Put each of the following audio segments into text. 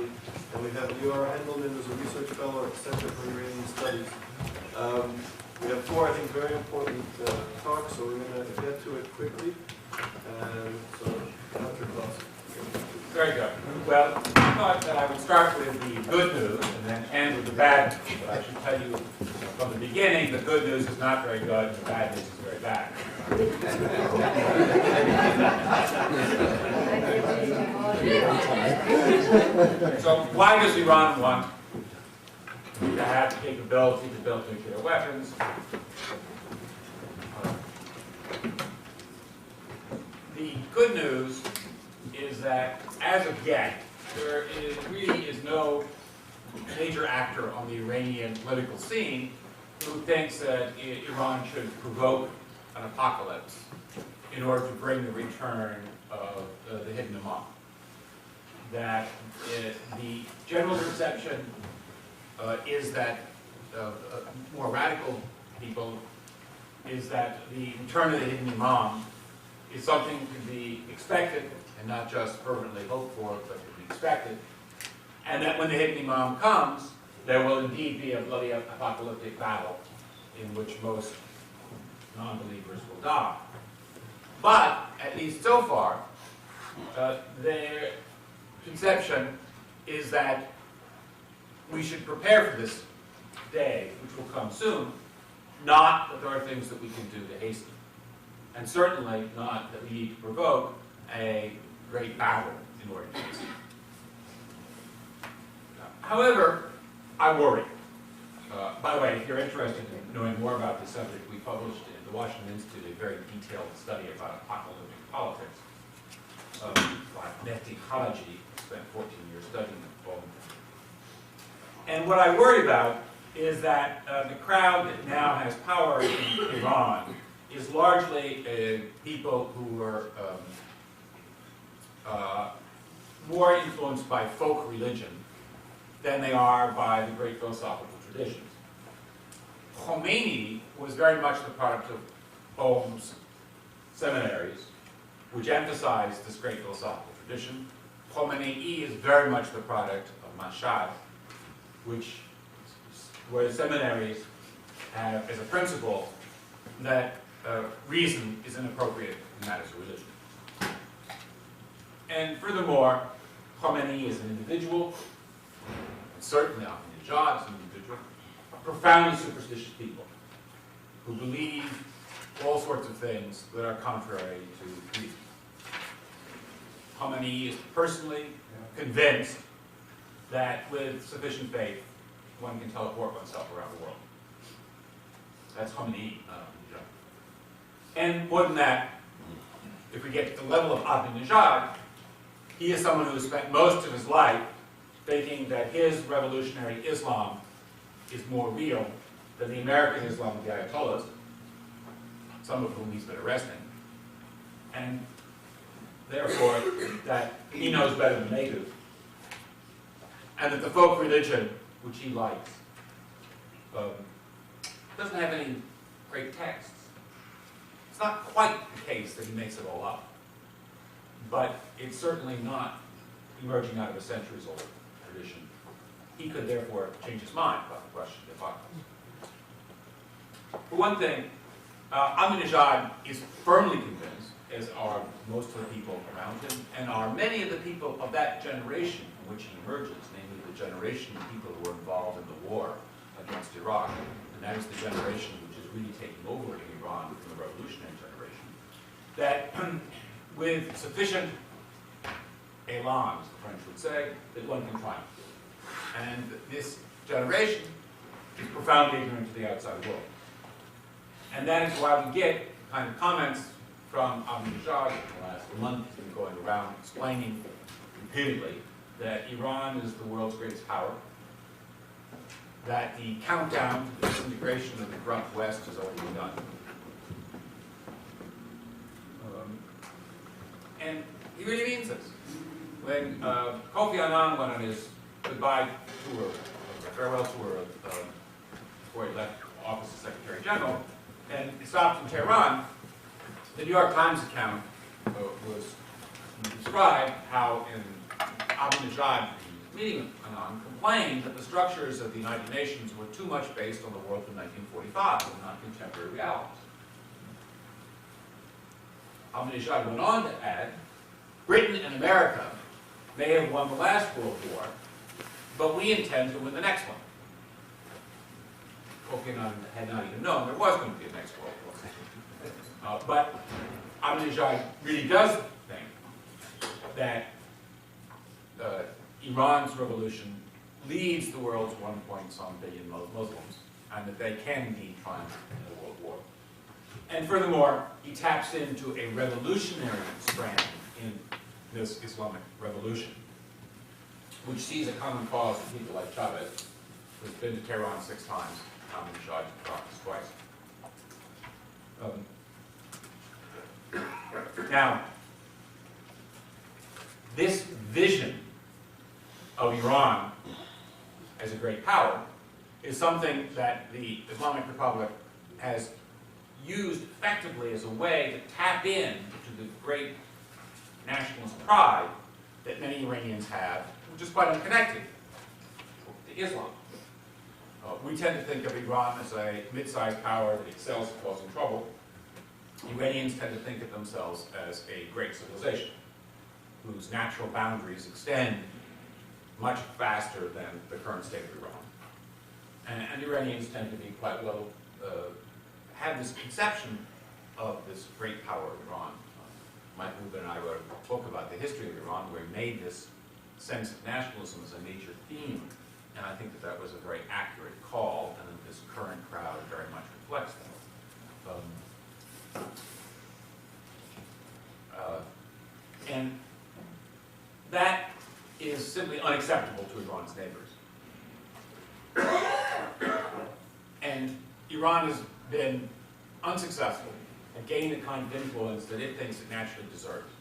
everybody. And we have Lior Hendelman, who's a research fellow at the Center for Iranian Studies. We have four, I think, very important talks, so we're going to get to it quickly. And so, Dr. Klaus. Very good. Well, I thought that I would start with the good news and then end with the bad news. But I should tell you from the beginning, the good news is not very good and the bad news is very bad. So why does Iran want to have the capability to build nuclear weapons? The good news is that, as of yet, there really is no major actor on the Iranian political scene who thinks that Iran should provoke an apocalypse in order to bring the return of the hidden imam. That the general perception is that more radical people is that the return of the hidden imam is something to be expected and not just fervently hoped for, but to be expected. And that when the hidden imam comes, there will indeed be a bloody apocalyptic battle in which most non-believers will die. But, at least so far, their conception is that we should prepare for this day, which will come soon, not that there are things that we can do to hasten it. And certainly not that we need to provoke a great battle in order to hasten it. However, I worry. By the way, if you're interested in knowing more about this subject, we published in the Washington Institute a very detailed study about apocalyptic politics by Mehdi Haji, spent 14 years studying the problem. And what I worry about is that the crowd that now has power in Iran is largely people who are more influenced by folk religion than they are by the great philosophical traditions. Khomeini was very much the product of Qom's seminaries, which emphasized this great philosophical tradition. Khomeini is very much the product of Mashhad, where the seminaries have as a principle that reason is inappropriate in matters of religion. And furthermore, Khomeini is an individual, certainly Ahmadinejad is an individual, profoundly superstitious people who believe all sorts of things that are contrary to reason. Khomeini is personally convinced that with sufficient faith, one can teleport oneself around the world. That's Khomeini, not Ahmadinejad. And more than that, if we get to the level of Ahmadinejad, he is someone who has spent most of his life thinking that his revolutionary Islam is more real than the American Islam of the Ayatollahs, some of whom he's been arresting. And therefore, that he knows better than they do. And that the folk religion, which he likes, doesn't have any great texts. It's not quite the case that he makes it all up. But it's certainly not emerging out of a centuries-old tradition. He could therefore change his mind about the question of apocalypse. For one thing, Ahmadinejad is firmly convinced, as are most of the people around him, and are many of the people of that generation from which he emerges, namely the generation of people who were involved in the war against Iraq, and that is the generation which is really taking over in Iran from the revolutionary generation, that with sufficient elan, as the French would say, that one can triumph. And this generation is profoundly ignorant of the outside world. And that is why we get the kind of comments from Ahmadinejad in the last month. He's been going around explaining repeatedly that Iran is the world's greatest power, that the countdown to the disintegration of the corrupt West has already begun. And he really means this. When Kofi Annan went on his goodbye tour, farewell tour before he left office as Secretary General, and he stopped in Tehran, the New York Times account was described how in Ahmadinejad, meeting in Annan, complained that the structures of the United Nations were too much based on the world of 1945 and not contemporary realities. Ahmadinejad went on to add, Britain and America may have won the last World War, but we intend to win the next one. Kofi Annan had not even known there was going to be a next World War. But Ahmadinejad really does think that Iran's revolution leads the world's 1-point-some billion Muslims, and that they can indeed triumph in the World War. And furthermore, he taps into a revolutionary strand in this Islamic revolution, which sees a common cause in people like Chavez, who's been to Tehran 6 times, Ahmadinejad twice. Now, this vision of Iran as a great power is something that the Islamic Republic has used effectively as a way to tap in to the great nationalist pride that many Iranians have, which is quite unconnected to Islam. We tend to think of Iran as a mid-sized power that excels at causing trouble. Iranians tend to think of themselves as a great civilization whose natural boundaries extend much faster than the current state of Iran. And Iranians tend to be quite well, have this conception of this great power of Iran. Mike Rubin and I wrote a book about the history of Iran where he made this sense of nationalism as a major theme, and I think that that was a very accurate call, and that this current crowd very much reflects that. And that is simply unacceptable to Iran's neighbors. And Iran has been unsuccessful at gaining the kind of influence that it thinks it naturally deserves.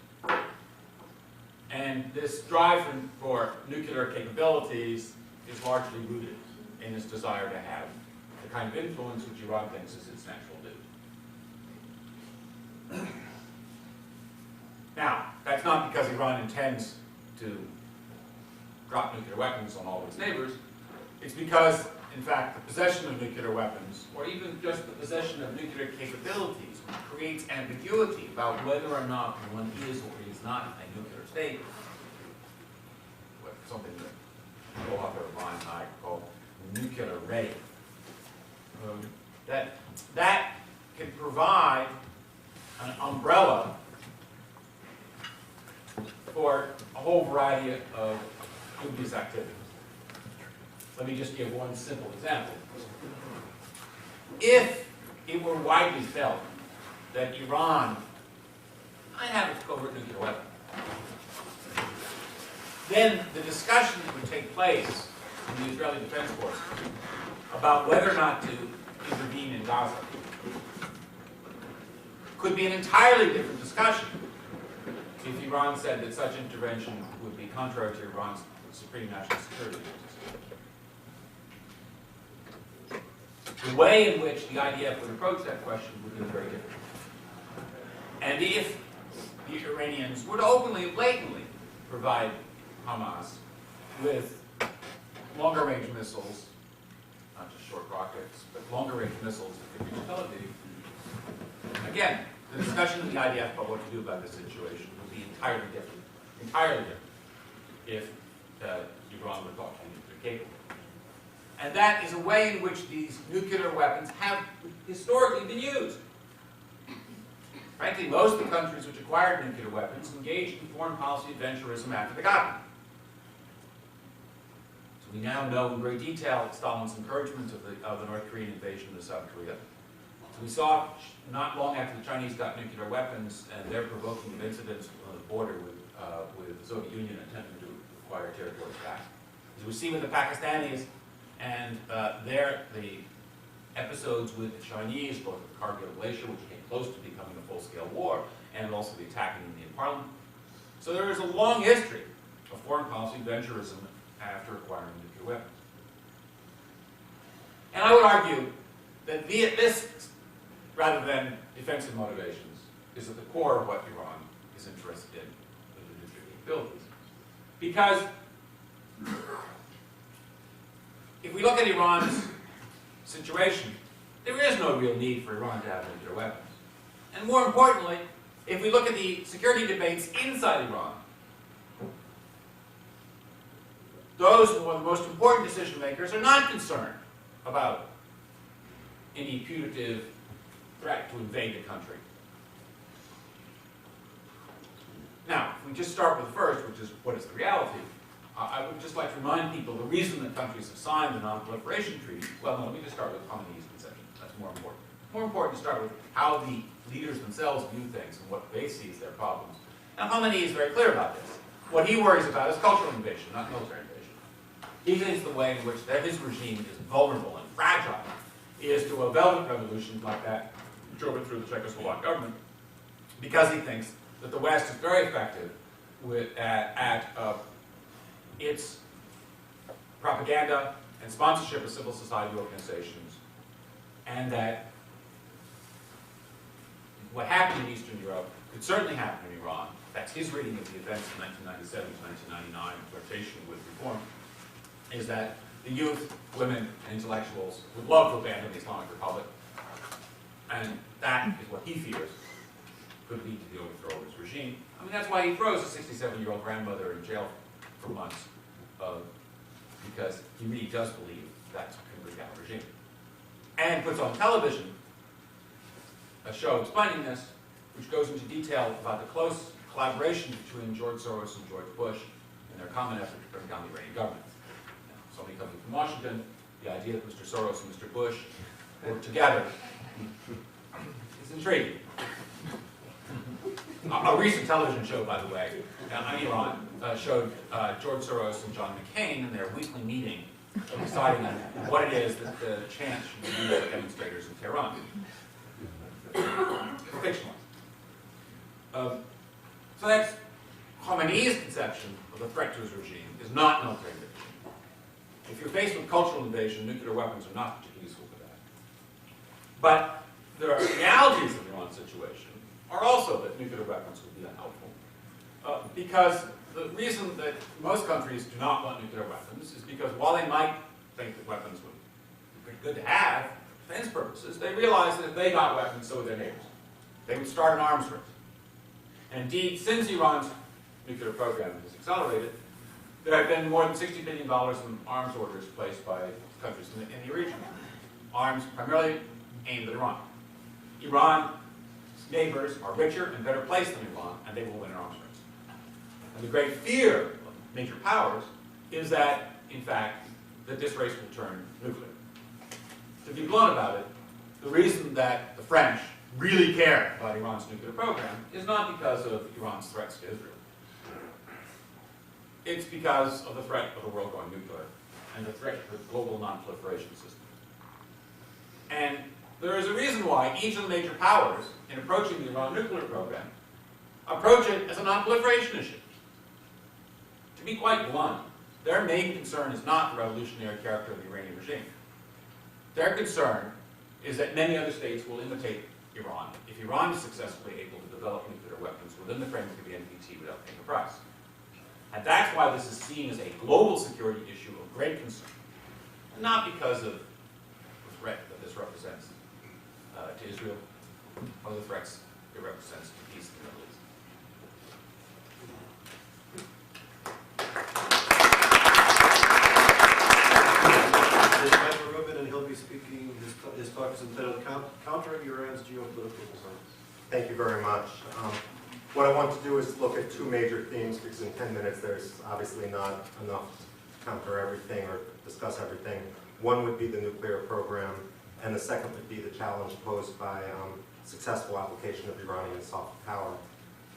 And this drive for nuclear capabilities is largely rooted in its desire to have the kind of influence which Iran thinks is its natural due. Now, that's not because Iran intends to drop nuclear weapons on all of its neighbors. It's because, in fact, the possession of nuclear weapons, or even just the possession of nuclear capabilities, creates ambiguity about whether or not one is or is not a nuclear state. Something that the author of mine and I call nuclear ready. That can provide an umbrella for a whole variety of dubious activities. Let me just give one simple example. If it were widely felt that Iran might have its covert nuclear weapon, then the discussion that would take place in the Israeli Defense Forces about whether or not to intervene in Gaza could be an entirely different discussion if Iran said that such intervention would be contrary to Iran's supreme national security interests. The way in which the IDF would approach that question would be very different. And if the Iranians were to openly and blatantly provide Hamas with longer-range missiles, not just short rockets, but longer-range missiles that could reach Tel Aviv, again, the discussion in the IDF about what to do about this situation would be entirely different if Iran were thought to be nuclear capable. And that is a way in which these nuclear weapons have historically been used. Frankly, most of the countries which acquired nuclear weapons engaged in foreign policy adventurism after they got them. So we now know in great detail Stalin's encouragement of the North Korean invasion of South Korea. So we saw not long after the Chinese got nuclear weapons and their provoking of incidents on the border with the Soviet Union attempting to acquire territories back. As we see with the Pakistanis and the episodes with the Chinese, both the Kargil Glacier, which came close to becoming a full-scale war, and also the attack in Indian Parliament. So there is a long history of foreign policy adventurism after acquiring nuclear weapons. And I would argue that this, rather than defensive motivations, is at the core of what Iran is interested in with the nuclear capabilities. Because If we look at Iran's situation, there is no real need for Iran to have nuclear weapons. And more importantly, if we look at the security debates inside Iran, those who are the most important decision makers are not concerned about any putative threat to invade the country. Now, if we just start with the first, which is what is the reality, I would just like to remind people the reason that countries have signed the Non-Proliferation Treaty. Well, no, let me just start with Khamenei's conception. That's more important. More important to start with how the leaders themselves view things and what they see as their problems. Now, Khamenei is very clear about this. What he worries about is cultural invasion, not military invasion. He thinks the way in which his regime is vulnerable and fragile is to a velvet revolution like that which overthrew the Czechoslovak government, because he thinks that the West is very effective at its propaganda and sponsorship of civil society organizations, and that what happened in Eastern Europe could certainly happen in Iran. That's his reading of the events of 1997 to 1999, flirtation with reform, is that the youth, women, and intellectuals would love to abandon the Islamic Republic, and that is what he fears could lead to the overthrow of his regime. I mean, that's why he throws a 67-year-old grandmother in jail for months, because he really does believe that's what can bring down the regime. And puts on television a show explaining this, which goes into detail about the close collaboration between George Soros and George Bush in their common effort to bring down the Iranian government. Now, somebody coming from Washington, the idea that Mr. Soros and Mr. Bush work together is intriguing. A recent television show, by the way, on Iran, showed George Soros and John McCain in their weekly meeting deciding on what it is that the chants should be used by demonstrators in Tehran. Fictionalized. So that's Khamenei's conception of the threat to his regime is not military invasion. If you're faced with cultural invasion, nuclear weapons are not particularly useful for that. But the realities of Iran's situation are also that nuclear weapons would be unhelpful. Because the reason that most countries do not want nuclear weapons is because while they might think that weapons would be pretty good to have for defense purposes, they realize that if they got weapons, so would their neighbors. They would start an arms race. And indeed, since Iran's nuclear program has accelerated, there have been more than $60 billion in arms orders placed by countries in the region. Arms primarily aimed at Iran. Iran's neighbors are richer and better placed than Iran, and they will win an arms race. And the great fear of major powers is that, in fact, that this race will turn nuclear. To be blunt about it, the reason that the French really care about Iran's nuclear program is not because of Iran's threats to Israel. It's because of the threat of the world going nuclear and the threat to the global non-proliferation system. And there is a reason why each of the major powers, in approaching the Iran nuclear program, approach it as a non-proliferation issue. To be quite blunt, their main concern is not the revolutionary character of the Iranian regime. Their concern is that many other states will imitate Iran if Iran is successfully able to develop nuclear weapons within the framework of the NPT without paying a price. And that's why this is seen as a global security issue of great concern, not because of the threat that this represents to Israel or the threats it represents to peace in the Middle East. And he'll be speaking, his talk is entitled Countering Iran's Geopolitical Designs. Thank you very much. What I want to do is look at two major themes, because in 10 minutes there's obviously not enough to counter everything or discuss everything. One would be the nuclear program, and the second would be the challenge posed by successful application of Iranian soft power.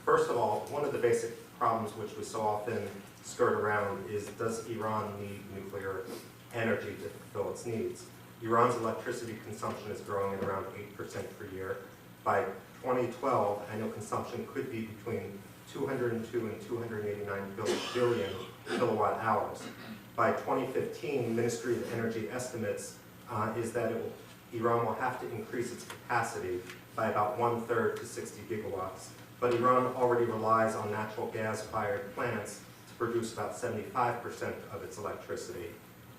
First of all, one of the basic problems which we so often skirt around is, does Iran need nuclear energy to fulfill its needs? Iran's electricity consumption is growing at around 8% per year. By 2012, annual consumption could be between 202 and 289 billion kilowatt hours. By 2015, Ministry of Energy estimates is that Iran will have to increase its capacity by about 1/3 to 60 gigawatts. But Iran already relies on natural gas-fired plants to produce about 75% of its electricity.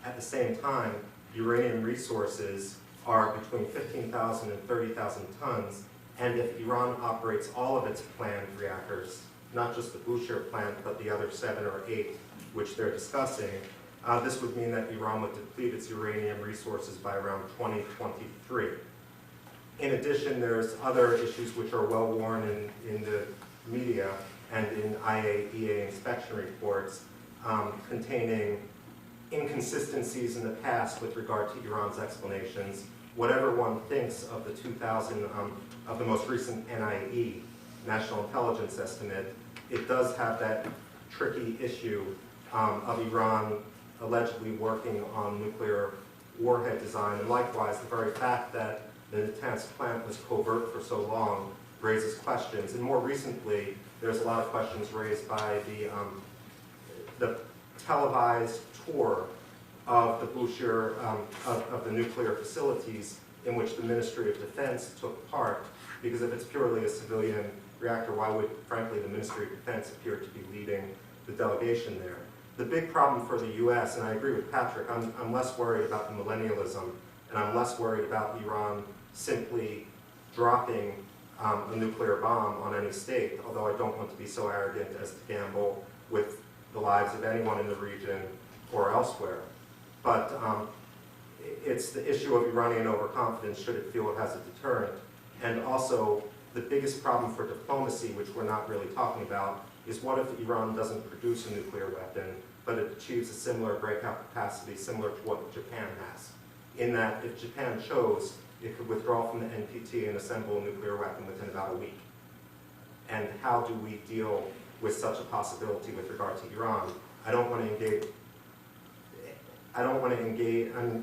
At the same time, uranium resources are between 15,000 and 30,000 tons, and if Iran operates all of its planned reactors, not just the Bushehr plant, but the other 7 or 8 which they're discussing, this would mean that Iran would deplete its uranium resources by around 2023. In addition, there's other issues which are well worn in the media and in IAEA inspection reports containing inconsistencies in the past with regard to Iran's explanations. Whatever one thinks of the 2000, of the most recent NIE, National Intelligence Estimate, it does have that tricky issue of Iran allegedly working on nuclear warhead design, and likewise the very fact that the Natanz plant was covert for so long raises questions. And more recently, there's a lot of questions raised by the televised tour of the Bushehr, of the nuclear facilities in which the Ministry of Defense took part, because if it's purely a civilian reactor, why would, frankly, the Ministry of Defense appear to be leading the delegation there? The big problem for the US, and I agree with Patrick, I'm less worried about the millennialism, and I'm less worried about Iran simply dropping a nuclear bomb on any state, although I don't want to be so arrogant as to gamble with the lives of anyone in the region or elsewhere. But it's the issue of Iranian overconfidence, should it feel it has a deterrent. And also, the biggest problem for diplomacy, which we're not really talking about, is what if Iran doesn't produce a nuclear weapon, but it achieves a similar breakout capacity similar to what Japan has? In that, if Japan chose, it could withdraw from the NPT and assemble a nuclear weapon within about a week. And how do we deal with such a possibility with regard to Iran? I don't want to engage,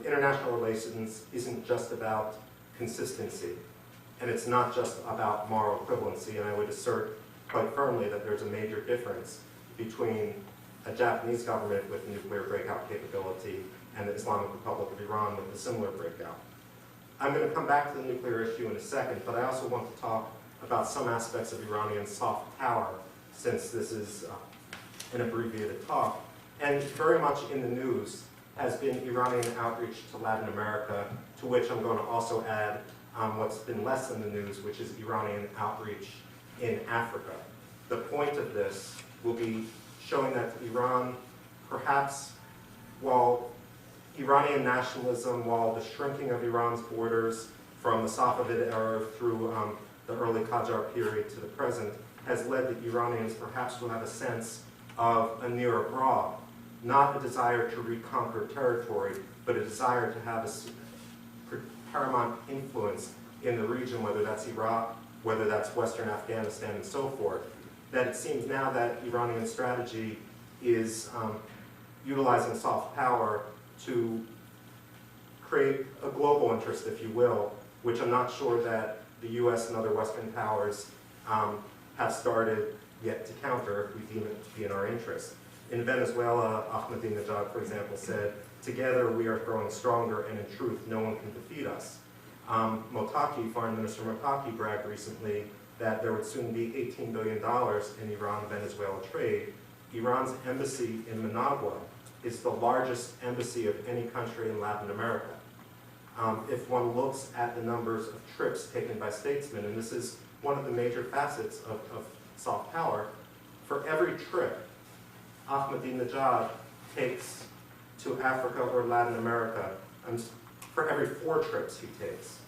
international relations isn't just about consistency, and it's not just about moral equivalency, and I would assert quite firmly that there's a major difference between a Japanese government with nuclear breakout capability and the Islamic Republic of Iran with a similar breakout. I'm going to come back to the nuclear issue in a second, but I also want to talk about some aspects of Iranian soft power, since this is an abbreviated talk. And very much in the news has been Iranian outreach to Latin America, to which I'm going to also add what's been less in the news, which is Iranian outreach in Africa. The point of this will be showing that Iran, perhaps while Iranian nationalism, while the shrinking of Iran's borders from the Safavid era through the early Qajar period to the present, has led the Iranians perhaps to have a sense of a near abroad, not a desire to reconquer territory, but a desire to have a paramount influence in the region, whether that's Iraq, whether that's Western Afghanistan, and so forth. That it seems now that Iranian strategy is utilizing soft power to create a global interest, if you will, which I'm not sure that the US and other Western powers have started yet to counter if we deem it to be in our interest. In Venezuela, Ahmadinejad, for example, said, "Together we are growing stronger, and in truth, no one can defeat us." Motaki, Foreign Minister Motaki, bragged recently that there would soon be $18 billion in Iran-Venezuela trade. Iran's embassy in Managua is the largest embassy of any country in Latin America. If one looks at the numbers of trips taken by statesmen, and this is one of the major facets of soft power, for every trip Ahmadinejad takes to Africa or Latin America, for every 4 trips he takes,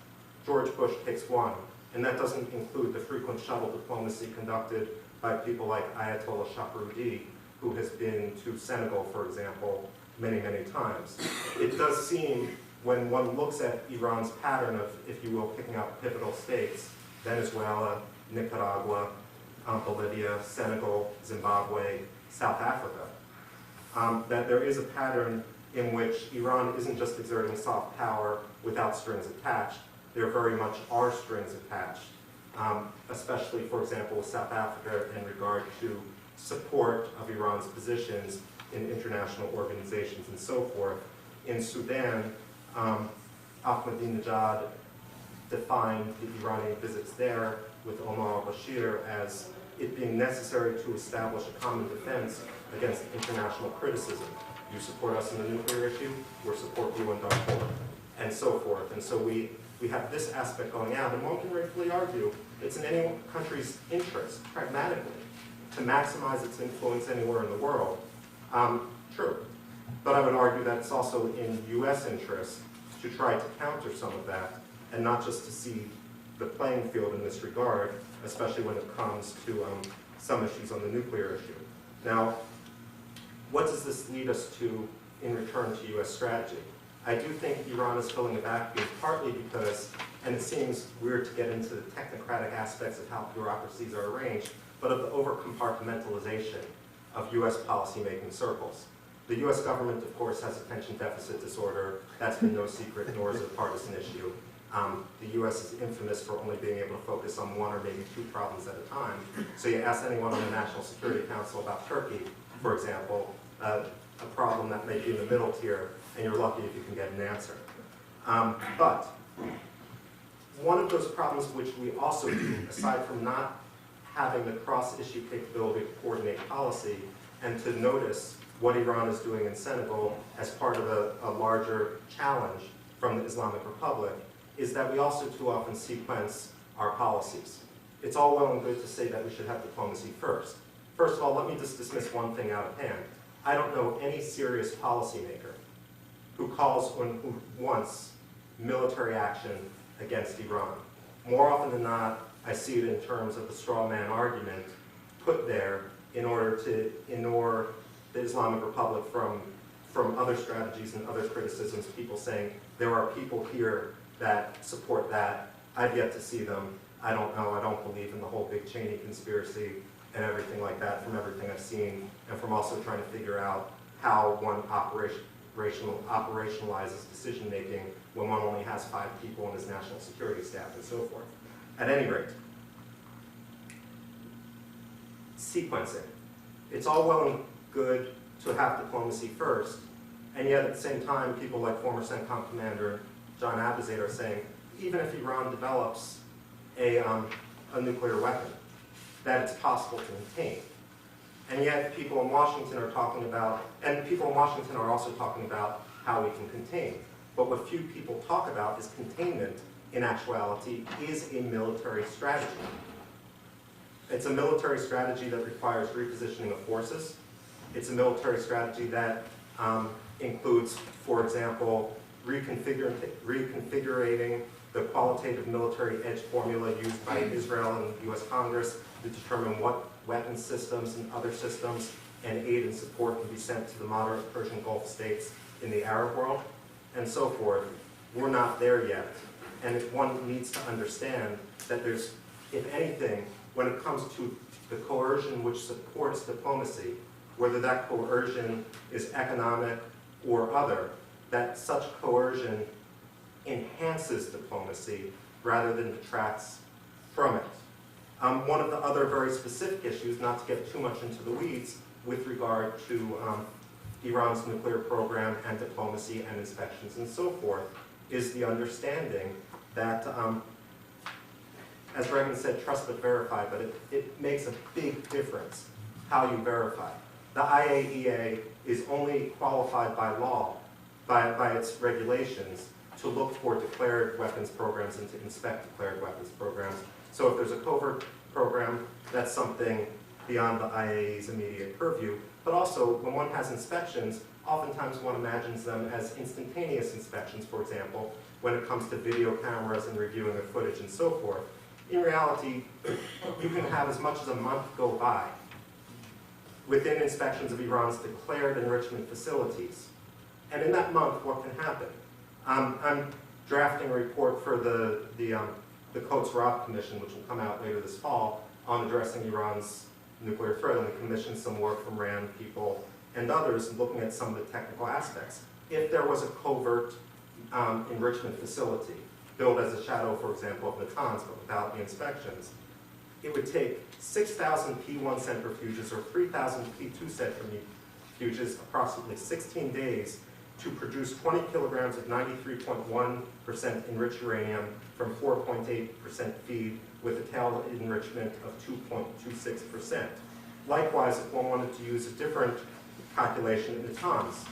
George Bush takes 1. And that doesn't include the frequent shuttle diplomacy conducted by people like Ayatollah Shahroudi, who has been to Senegal, for example, many, many times. It does seem, when one looks at Iran's pattern of, if you will, picking out pivotal states, Venezuela, Nicaragua, Bolivia, Senegal, Zimbabwe, South Africa, that there is a pattern in which Iran isn't just exerting soft power without strings attached. There very much are strings attached, especially, for example, with South Africa in regard to support of Iran's positions in international organizations and so forth. In Sudan, Ahmadinejad defined the Iranian visits there with Omar al-Bashir as it being necessary to establish a common defense against international criticism. You support us in the nuclear issue, we'll support you in Darfur, and so forth. And so we have this aspect going out, and one can rightfully argue it's in any country's interest, pragmatically, to maximize its influence anywhere in the world. True. But I would argue that it's also in U.S. interest to try to counter some of that, and not just to see the playing field in this regard, especially when it comes to some issues on the nuclear issue. Now, what does this lead us to in return to U.S. strategy? I do think Iran is filling a vacuum, partly because, and it seems weird to get into the technocratic aspects of how bureaucracies are arranged, but of the over-compartmentalization of U.S. policymaking circles. The U.S. government, of course, has attention deficit disorder. That's been no secret, nor is it a partisan issue. The U.S. is infamous for only being able to focus on one or maybe two problems at a time. So you ask anyone on the National Security Council about Turkey, for example, a problem that may be in the middle tier, and you're lucky if you can get an answer. But one of those problems which we also do, aside from not having the cross-issue capability to coordinate policy and to notice what Iran is doing in Senegal as part of a larger challenge from the Islamic Republic, is that we also too often sequence our policies. It's all well and good to say that we should have diplomacy first. First of all, let me just dismiss one thing out of hand. I don't know any serious policymaker who who wants military action against Iran. More often than not, I see it in terms of the straw man argument put there in order to ignore the Islamic Republic from other strategies and other criticisms, people saying, there are people here that support that. I've yet to see them. I don't know. I don't believe in the whole big Cheney conspiracy and everything like that from everything I've seen, and from also trying to figure out how one operationalizes decision-making when one only has 5 people in his national security staff and so forth. At any rate, sequencing. It's all well and good to have diplomacy first, and yet at the same time, people like former CENTCOM Commander John Abizaid are saying, even if Iran develops a nuclear weapon, that it's possible to contain. And yet people in Washington are talking about, and people in Washington are also talking about how we can contain. But what few people talk about is containment, in actuality, is a military strategy. It's a military strategy that requires repositioning of forces. It's a military strategy that includes, for example, reconfiguring the qualitative military edge formula used by Israel and the US Congress to determine what weapons systems and other systems and aid and support can be sent to the moderate Persian Gulf states in the Arab world, and so forth. We're not there yet. And one needs to understand that there's, if anything, when it comes to the coercion which supports diplomacy, whether that coercion is economic or other, that such coercion enhances diplomacy rather than detracts from it. One of the other very specific issues, not to get too much into the weeds, with regard to Iran's nuclear program and diplomacy and inspections and so forth, is the understanding that, as Reagan said, trust but verify, but it makes a big difference how you verify. The IAEA is only qualified by law, by its regulations, to look for declared weapons programs and to inspect declared weapons programs. So if there's a covert program, that's something beyond the IAEA's immediate purview. But also, when one has inspections, oftentimes one imagines them as instantaneous inspections, for example, when it comes to video cameras and reviewing of footage and so forth. In reality, you can have as much as a month go by within inspections of Iran's declared enrichment facilities. And in that month, what can happen? I'm drafting a report for the Coates-Robb Commission, which will come out later this fall, on addressing Iran's nuclear threat, and commission some work from RAND people and others looking at some of the technical aspects. If there was a covert enrichment facility built as a shadow, for example, of Natanz, but without the inspections, it would take 6,000 P1 centrifuges or 3,000 P2 centrifuges, approximately 16 days, to produce 20 kilograms of 93.1% enriched uranium from 4.8% feed with a tail enrichment of 2.26%. likewise, if one wanted to use a different calculation in the tons,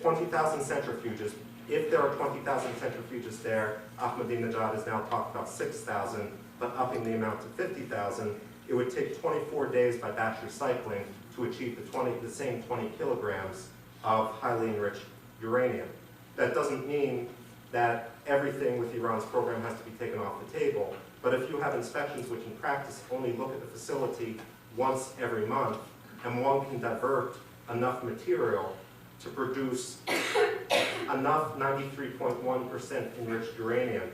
20,000 centrifuges, if there are 20,000 centrifuges there, Ahmadinejad has now talked about 6,000, but upping the amount to 50,000, it would take 24 days by batch recycling to achieve the same 20 kilograms of highly enriched uranium. That doesn't mean that everything with Iran's program has to be taken off the table, but if you have inspections which in practice only look at the facility once every month, and one can divert enough material to produce enough 93.1% enriched uranium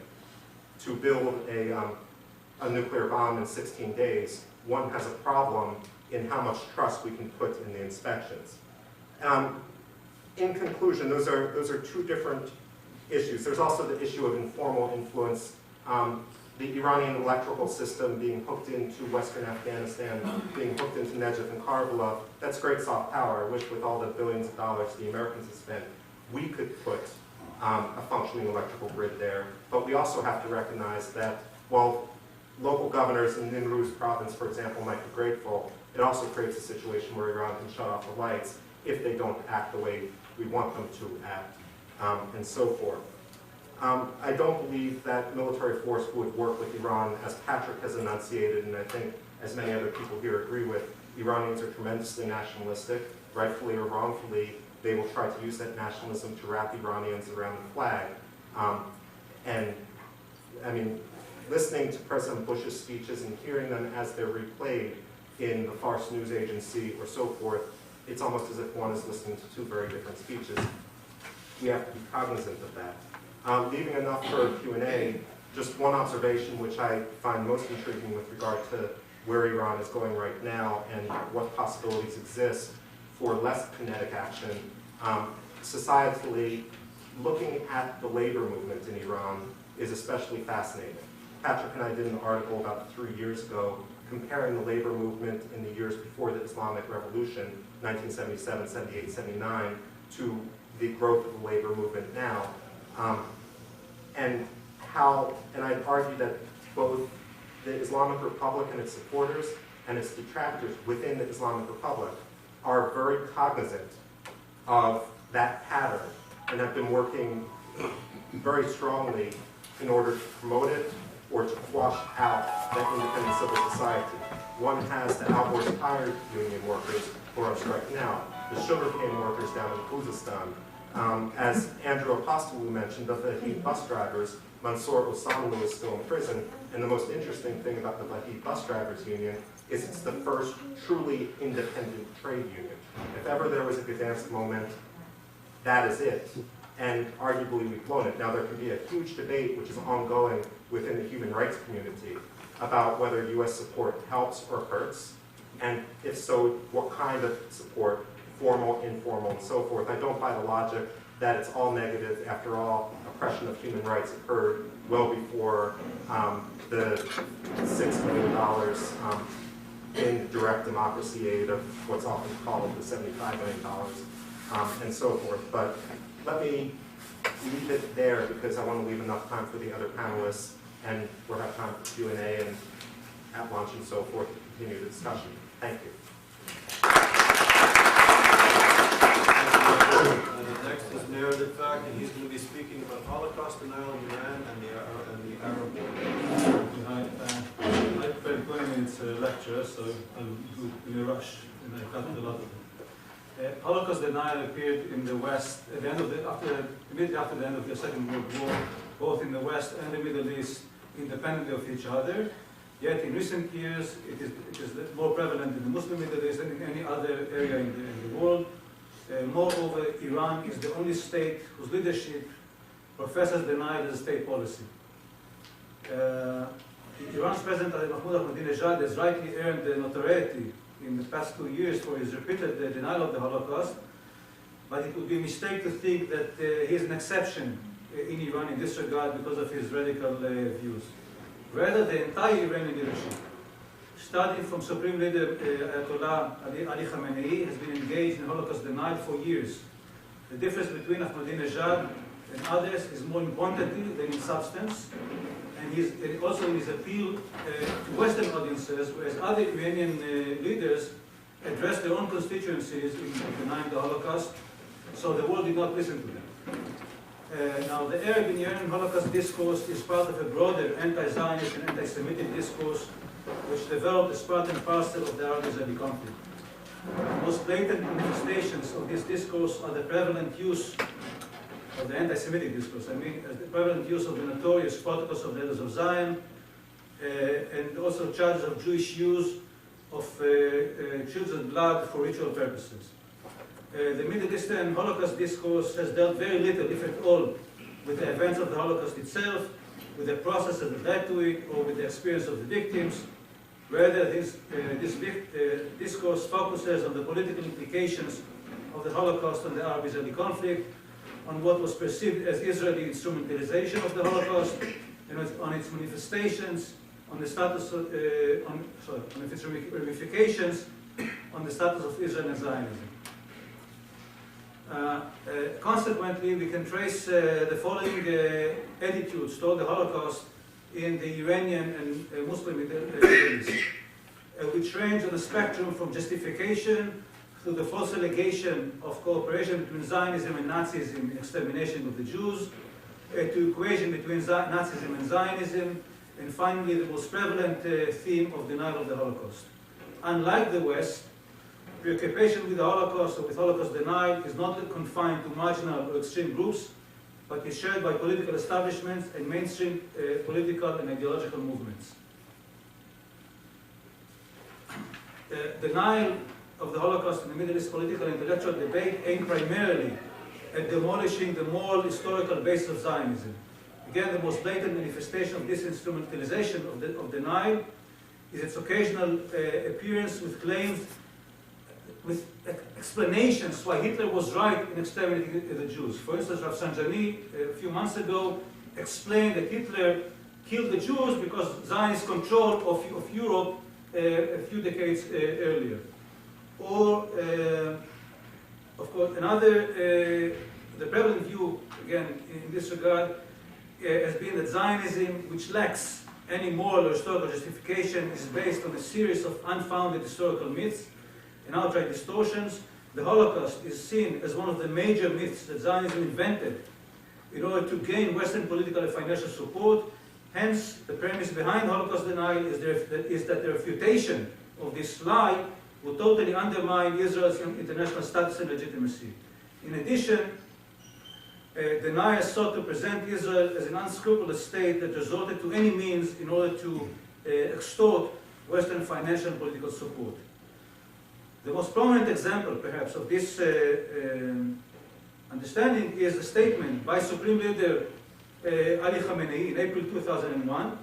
to build a nuclear bomb in 16 days, one has a problem in how much trust we can put in the inspections. In conclusion, those are two different issues. There's also the issue of informal influence. The Iranian electrical system being hooked into Western Afghanistan, being hooked into Najaf and Karbala, that's great soft power. I wish with all the billions of dollars the Americans have spent, we could put a functioning electrical grid there. But we also have to recognize that while local governors in Nimruz province, for example, might be grateful, it also creates a situation where Iran can shut off the lights if they don't act the way we want them to act, and so forth. I don't believe that military force would work with Iran, as Patrick has enunciated, and I think as many other people here agree with. Iranians are tremendously nationalistic. Rightfully or wrongfully, they will try to use that nationalism to wrap Iranians around the flag. And I mean, listening to President Bush's speeches and hearing them as they're replayed in the Fars news agency or so forth, it's almost as if one is listening to two very different speeches. We have to be cognizant of that. Leaving enough for Q&A, just one observation which I find most intriguing with regard to where Iran is going right now and what possibilities exist for less kinetic action. Societally, looking at the labor movement in Iran is especially fascinating. Patrick and I did an article about 3 years ago comparing the labor movement in the years before the Islamic Revolution, 1977, 78, 79, to the growth of the labor movement now. And I'd argue that both the Islamic Republic and its supporters and its detractors within the Islamic Republic are very cognizant of that pattern and have been working very strongly in order to promote it or to quash out that independent civil society. One has the outdoors tire union workers who are on strike now, the sugarcane workers down in Khuzestan. As Andrew Apostolou mentioned, the Vahid bus drivers, Mansour Osanlu is still in prison, and the most interesting thing about the Vahid bus drivers union is it's the first truly independent trade union. If ever there was a Gdansk moment, that is it. And arguably we've blown it. Now there can be a huge debate which is ongoing within the human rights community about whether US support helps or hurts, and if so, what kind of support, formal, informal, and so forth. I don't buy the logic that it's all negative. After all, oppression of human rights occurred well before the $6 million in direct democracy aid of what's often called the $75 million, and so forth. But let me leave it there because I want to leave enough time for the other panelists, and we'll have time for Q&A and at lunch and so forth to continue the discussion. Thank you. Next is Meredith Fack, and he's going to be speaking about Holocaust denial in Iran and the Arab world. Hi, I prepared 20 minutes lecture, so I'm in a rush, and I cut a lot of it. Holocaust denial appeared in the West at the end of immediately after the end of the Second World War, both in the West and the Middle East, independently of each other. Yet in recent years, it is more prevalent in the Muslim Middle East than in any other area in the world. Moreover, Iran is the only state whose leadership professes denial as a state policy. Iran's President Mahmoud Ahmadinejad has rightly earned the notoriety in the past 2 years for his repeated denial of the Holocaust, but it would be a mistake to think that he is an exception in Iran in this regard because of his radical views. Rather, the entire Iranian leadership, starting from Supreme Leader Ayatollah Ali Khamenei, has been engaged in Holocaust denial for years. The difference between Ahmadinejad and others is more in quantity than in substance, and also in his appeal to Western audiences, whereas other Iranian leaders addressed their own constituencies in denying the Holocaust, so the world did not listen to them. Now, the Arab and Iranian Holocaust discourse is part of a broader anti-Zionist and anti-Semitic discourse which developed as part and parcel of the Arab-Israeli conflict. The most blatant manifestations of this discourse are the prevalent use of the anti-Semitic discourse, the prevalent use of the notorious protocols of the Elders of Zion, and also charges of Jewish use of children's blood for ritual purposes. The Middle Eastern Holocaust discourse has dealt very little, if at all, with the events of the Holocaust itself, with the processes that led to it, or with the experience of the victims. Rather, this discourse focuses on the political implications of the Holocaust and the Arab-Israeli conflict, on what was perceived as Israeli instrumentalization of the Holocaust, and on its manifestations, on the status of, on its ramifications, on the status of Israel and Zionism. Consequently, we can trace the following attitudes toward the Holocaust in the Iranian and Muslim Middle East, which range on the spectrum from justification through the false allegation of cooperation between Zionism and Nazism in extermination of the Jews, to equation between Nazism and Zionism, and finally the most prevalent theme of denial of the Holocaust. Unlike the West, preoccupation with the Holocaust or with Holocaust denial is not confined to marginal or extreme groups, but is shared by political establishments and mainstream political and ideological movements. Denial of the Holocaust in the Middle East political and intellectual debate aimed primarily at demolishing the moral historical basis of Zionism. Again, the most blatant manifestation of this instrumentalization of denial is its occasional appearance with claims, with explanations why Hitler was right in exterminating the Jews. For instance, Rav Sanjani, a few months ago, explained that Hitler killed the Jews because Zionist control of Europe a few decades earlier. Or, of course, another, the prevalent view, again, in this regard, has been that Zionism, which lacks any moral or historical justification, is based on a series of unfounded historical myths and outright distortions. The Holocaust is seen as one of the major myths that Zionism invented in order to gain Western political and financial support. Hence, the premise behind Holocaust denial is that the refutation of this lie would totally undermine Israel's international status and legitimacy. In addition, deniers sought to present Israel as an unscrupulous state that resorted to any means in order to extort Western financial and political support. The most prominent example, perhaps, of this understanding is a statement by Supreme Leader Ali Khamenei in April 2001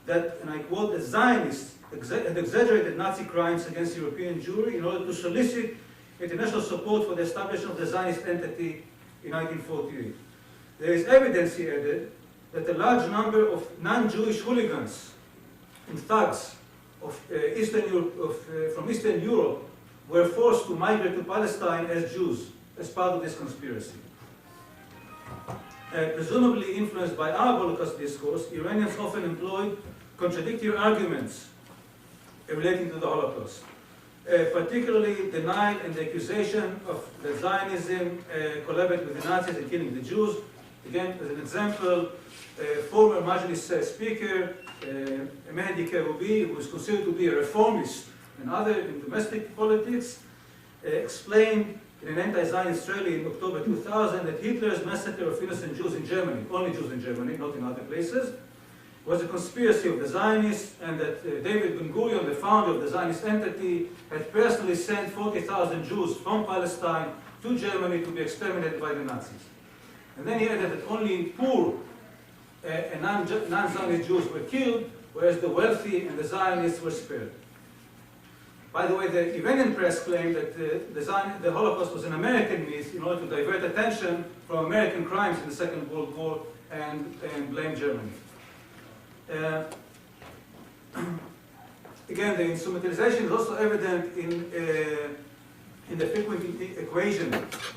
that, and I quote, the Zionists had exaggerated Nazi crimes against European Jewry in order to solicit international support for the establishment of the Zionist entity in 1948. There is evidence, he added, that a large number of non-Jewish hooligans and thugs of from Eastern Europe were forced to migrate to Palestine as Jews as part of this conspiracy. Presumably influenced by Arab Holocaust discourse, Iranians often employed contradictory arguments relating to the Holocaust, particularly denial and the accusation of the Zionism collaborated with the Nazis in killing the Jews. Again, as an example, former Majlis speaker Mehdi Keroubi, who is considered to be a reformist and other in domestic politics, explained in an anti-Zionist rally in October 2000 that Hitler's massacre of innocent Jews in Germany, only Jews in Germany, not in other places, was a conspiracy of the Zionists, and that David Ben-Gurion, the founder of the Zionist entity, had personally sent 40,000 Jews from Palestine to Germany to be exterminated by the Nazis. And then he added that only poor and non-Zionist Jews were killed, whereas the wealthy and the Zionists were spared. By the way, the Iranian press claimed that the Holocaust was an American myth in order to divert attention from American crimes in the Second World War and blame Germany. Again, the instrumentalization is also evident in the frequent equation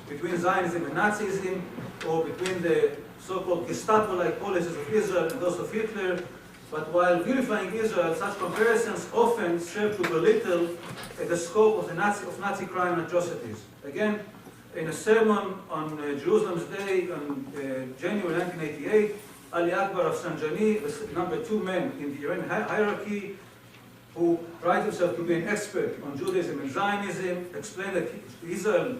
between Zionism and Nazism, or between the so-called Gestapo-like policies of Israel and those of Hitler. But while vilifying Israel, such comparisons often serve to belittle the scope of Nazi crime and atrocities. Again, in a sermon on Jerusalem's Day on January 1988, Ali Akbar of Sanjani, the number 2 man in the Iran hierarchy, who prided himself to be an expert on Judaism and Zionism, explained that Israel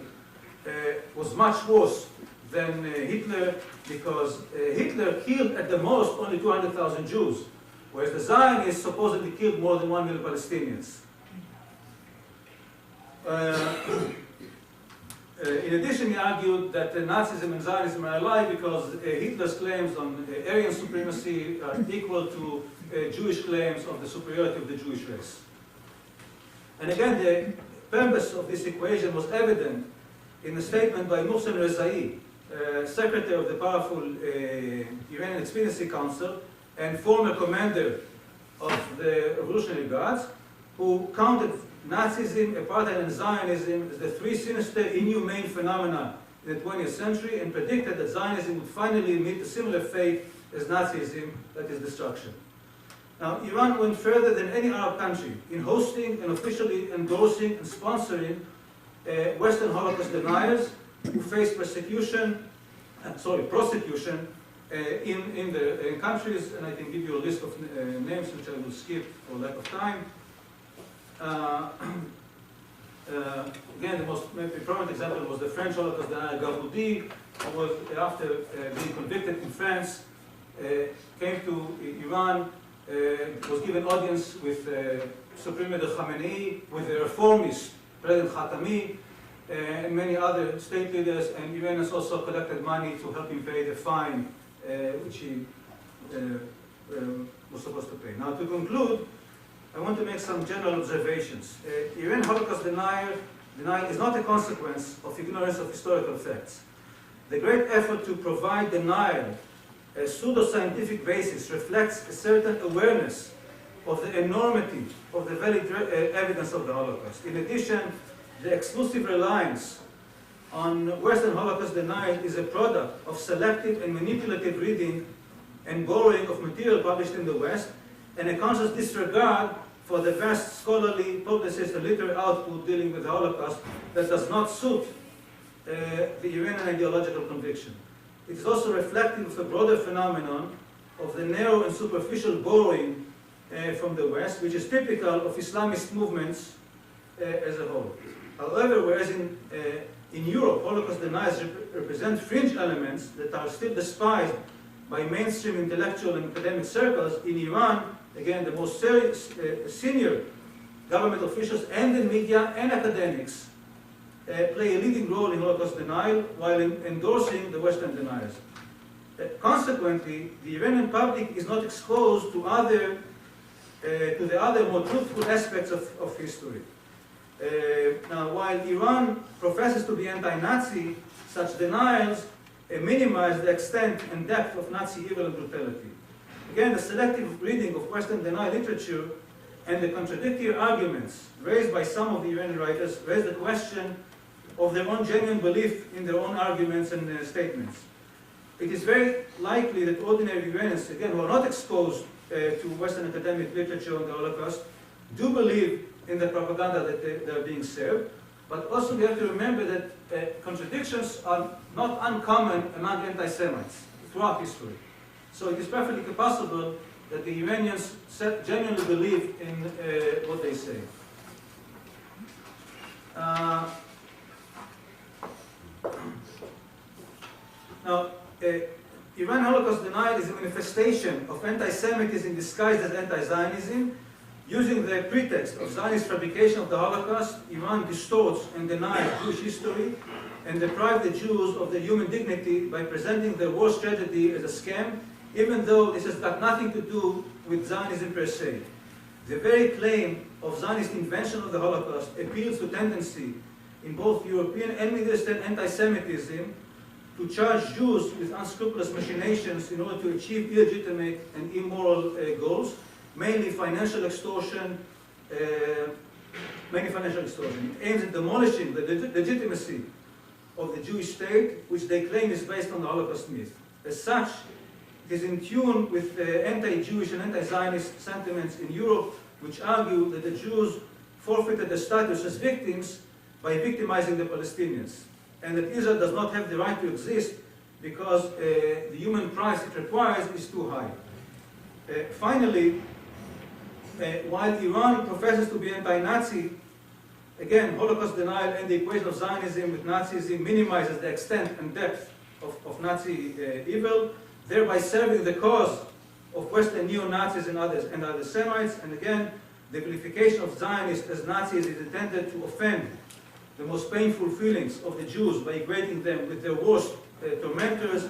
was much worse than Hitler because Hitler killed at the most only 200,000 Jews, whereas the Zionists supposedly killed more than 1 million Palestinians. In addition, he argued that Nazism and Zionism are alike because Hitler's claims on Aryan supremacy are equal to Jewish claims of the superiority of the Jewish race. And again, the purpose of this equation was evident in a statement by Mohsen Rezai, secretary of the powerful Iranian Expediency Council and former commander of the Revolutionary Guards, who counted Nazism, apartheid, and Zionism as the 3 sinister, inhumane phenomena in the 20th century, and predicted that Zionism would finally meet a similar fate as Nazism, that is destruction. Now, Iran went further than any Arab country in hosting and officially endorsing and sponsoring Western Holocaust deniers who face prosecution in countries, and I can give you a list of names which I will skip for lack of time. Again, the most maybe prominent example was the French Holocaust denier Garoudi, who was, after being convicted in France, came to Iran, was given audience with Supreme Leader Khamenei, with the reformist President Khatami, and many other state leaders, and Iranians also collected money to help him pay the fine which he was supposed to pay. Now, to conclude, I want to make some general observations. Iran Holocaust denial is not a consequence of ignorance of historical facts. The great effort to provide denial a pseudo-scientific basis reflects a certain awareness of the enormity of the valid evidence of the Holocaust. In addition, the exclusive reliance on Western Holocaust denial is a product of selective and manipulative reading and borrowing of material published in the West, and a conscious disregard for the vast scholarly, publicist, and literary output dealing with the Holocaust that does not suit the Iranian ideological conviction. It is also reflective of a broader phenomenon of the narrow and superficial borrowing from the West, which is typical of Islamist movements as a whole. However, whereas in Europe, Holocaust deniers represent fringe elements that are still despised by mainstream intellectual and academic circles, in Iran, again, the most senior government officials and the media and academics play a leading role in Holocaust denial while endorsing the Western deniers. Consequently, the Iranian public is not exposed to the other more truthful aspects of history. Now, while Iran professes to be anti-Nazi, such denials minimize the extent and depth of Nazi evil and brutality. Again, the selective reading of Western denial literature and the contradictory arguments raised by some of the Iranian writers raise the question of their own genuine belief in their own arguments and statements. It is very likely that ordinary Iranians, again, who are not exposed to Western academic literature on the Holocaust, do believe in the propaganda that they are being served. But also we have to remember that contradictions are not uncommon among anti-Semites throughout history. So it is perfectly possible that the Iranians genuinely believe in what they say. Now, Iran Holocaust denial is a manifestation of anti-Semitism disguised as anti-Zionism. Using the pretext of Zionist fabrication of the Holocaust, Iran distorts and denies Jewish history and deprives the Jews of their human dignity by presenting their worst tragedy as a scam, even though this has got nothing to do with Zionism per se. The very claim of Zionist invention of the Holocaust appeals to tendency in both European and Middle Eastern anti-Semitism to charge Jews with unscrupulous machinations in order to achieve illegitimate and immoral goals, mainly financial extortion. It aims at demolishing the legitimacy of the Jewish state, which they claim is based on the Holocaust myth. As such, It is in tune with anti-Jewish and anti-Zionist sentiments in Europe, which argue that the Jews forfeited their status as victims by victimizing the Palestinians, and that Israel does not have the right to exist because the human price it requires is too high. Finally, while Iran professes to be anti-Nazi, again, Holocaust denial and the equation of Zionism with Nazism minimizes the extent and depth of Nazi evil, thereby serving the cause of Western neo-Nazis and other Semites. And again, the vilification of Zionists as Nazis is intended to offend the most painful feelings of the Jews by equating them with their worst tormentors.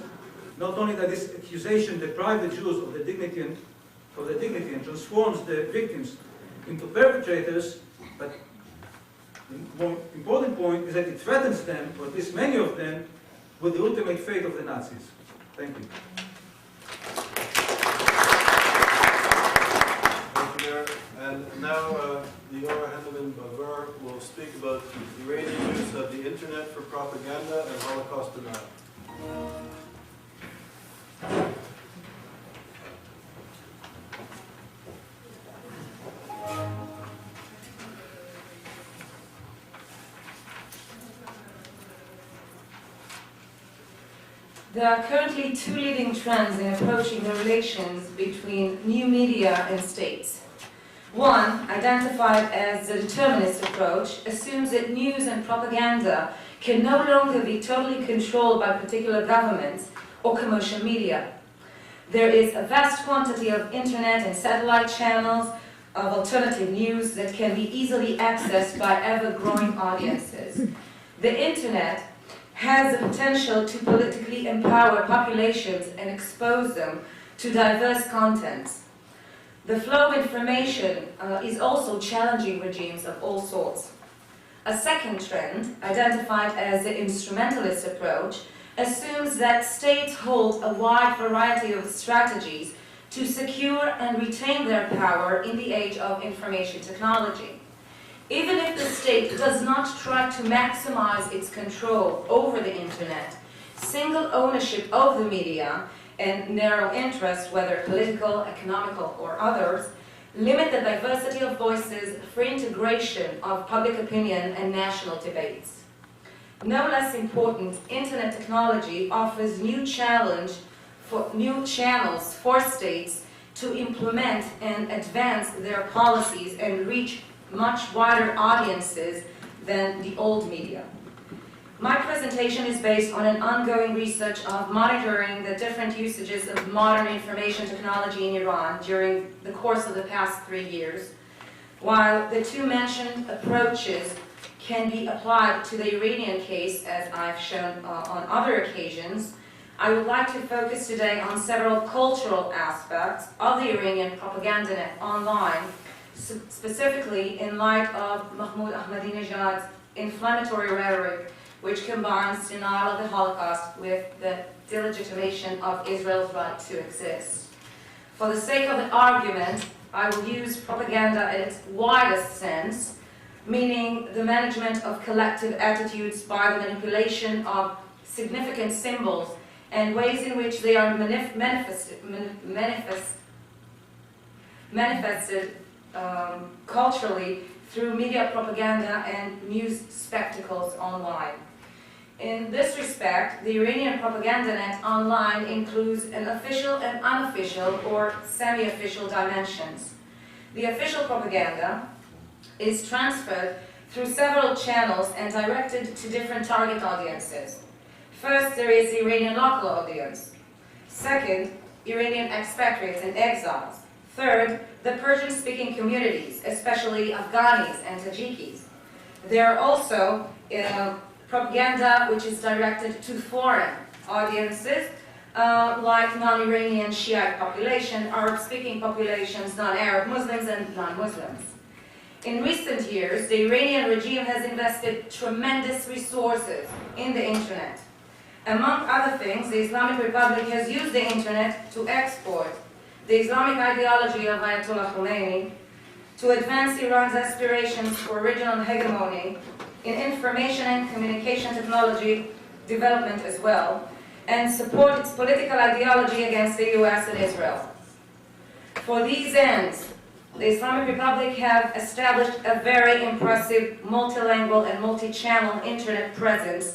Not only that this accusation deprives the Jews of the dignity and transforms the victims into perpetrators, but the more important point is that it threatens them, or at least many of them, with the ultimate fate of the Nazis. Thank you. Thank you, Mayor. And now, Lior Hendelman-Baver will speak about Iranian use of the internet for propaganda and Holocaust denial. There are currently two leading trends in approaching the relations between new media and states. One, identified as the determinist approach, assumes that news and propaganda can no longer be totally controlled by particular governments or commercial media. There is a vast quantity of internet and satellite channels of alternative news that can be easily accessed by ever-growing audiences. The internet has the potential to politically empower populations and expose them to diverse contents. The flow of information is also challenging regimes of all sorts. A second trend, identified as the instrumentalist approach, assumes that states hold a wide variety of strategies to secure and retain their power in the age of information technology. Even if the state does not try to maximize its control over the internet, single ownership of the media and narrow interests, whether political, economical, or others, limit the diversity of voices, free integration of public opinion and national debates. No less important, internet technology offers new channels for states to implement and advance their policies and reach much wider audiences than the old media. My presentation is based on an ongoing research of monitoring the different usages of modern information technology in Iran during the course of the past 3 years. While the two mentioned approaches can be applied to the Iranian case, as I've shown on other occasions, I would like to focus today on several cultural aspects of the Iranian propaganda net online, specifically in light of Mahmoud Ahmadinejad's inflammatory rhetoric, which combines denial of the Holocaust with the delegitimation of Israel's right to exist. For the sake of the argument, I will use propaganda in its widest sense, meaning the management of collective attitudes by the manipulation of significant symbols and ways in which they are manifested culturally through media propaganda and news spectacles online. In this respect, the Iranian propaganda net online includes an official and unofficial or semi-official dimensions. The official propaganda is transferred through several channels and directed to different target audiences. First, there is the Iranian local audience. Second, Iranian expatriates and exiles. Third, the Persian-speaking communities, especially Afghanis and Tajikis. There are also propaganda which is directed to foreign audiences, like non-Iranian Shiite population, Arab-speaking populations, non-Arab Muslims, and non-Muslims. In recent years, the Iranian regime has invested tremendous resources in the internet. Among other things, the Islamic Republic has used the internet to export the Islamic ideology of Ayatollah Khomeini, to advance Iran's aspirations for regional hegemony in information and communication technology development as well, and support its political ideology against the US and Israel. For these ends, the Islamic Republic have established a very impressive multilingual and multi-channel internet presence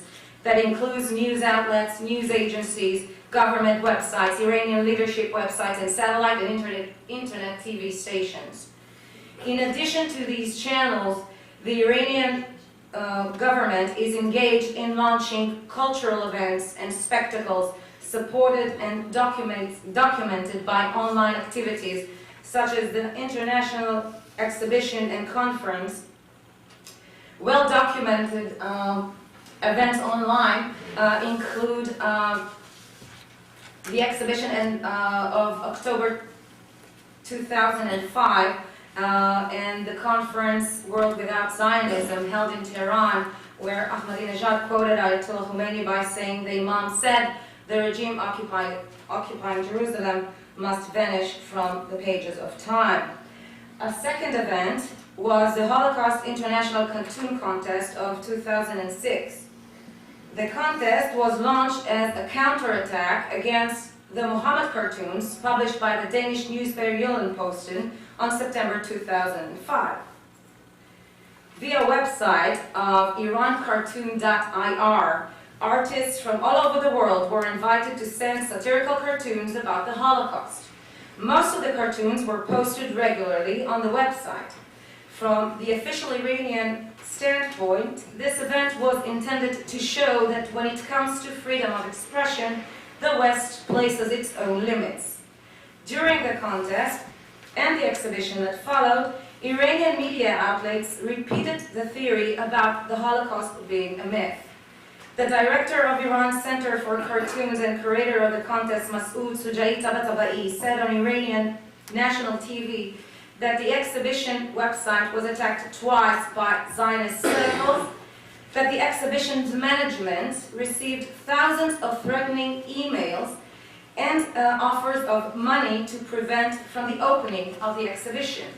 that includes news outlets, news agencies, government websites, Iranian leadership websites, and satellite and internet TV stations. In addition to these channels, the Iranian government is engaged in launching cultural events and spectacles supported and documented by online activities such as the International Exhibition and Conference. Well-documented events online include the exhibition of October 2005 and the conference World Without Zionism held in Tehran, where Ahmadinejad quoted Ayatollah Khomeini by saying the Imam said the regime occupying Jerusalem must vanish from the pages of time. A second event was the Holocaust International Cartoon Contest of 2006. The contest was launched as a counterattack against the Muhammad cartoons published by the Danish newspaper Jyllands-Posten on September 2005. Via website of irancartoon.ir, artists from all over the world were invited to send satirical cartoons about the Holocaust. Most of the cartoons were posted regularly on the website. From the official Iranian standpoint, this event was intended to show that when it comes to freedom of expression, the West places its own limits. During the contest and the exhibition that followed, Iranian media outlets repeated the theory about the Holocaust being a myth. The director of Iran's Center for Cartoons and curator of the contest, Masoud Tabatabai, said on Iranian national TV that the exhibition website was attacked twice by Zionist circles, that the exhibition's management received thousands of threatening emails and offers of money to prevent from the opening of the exhibition.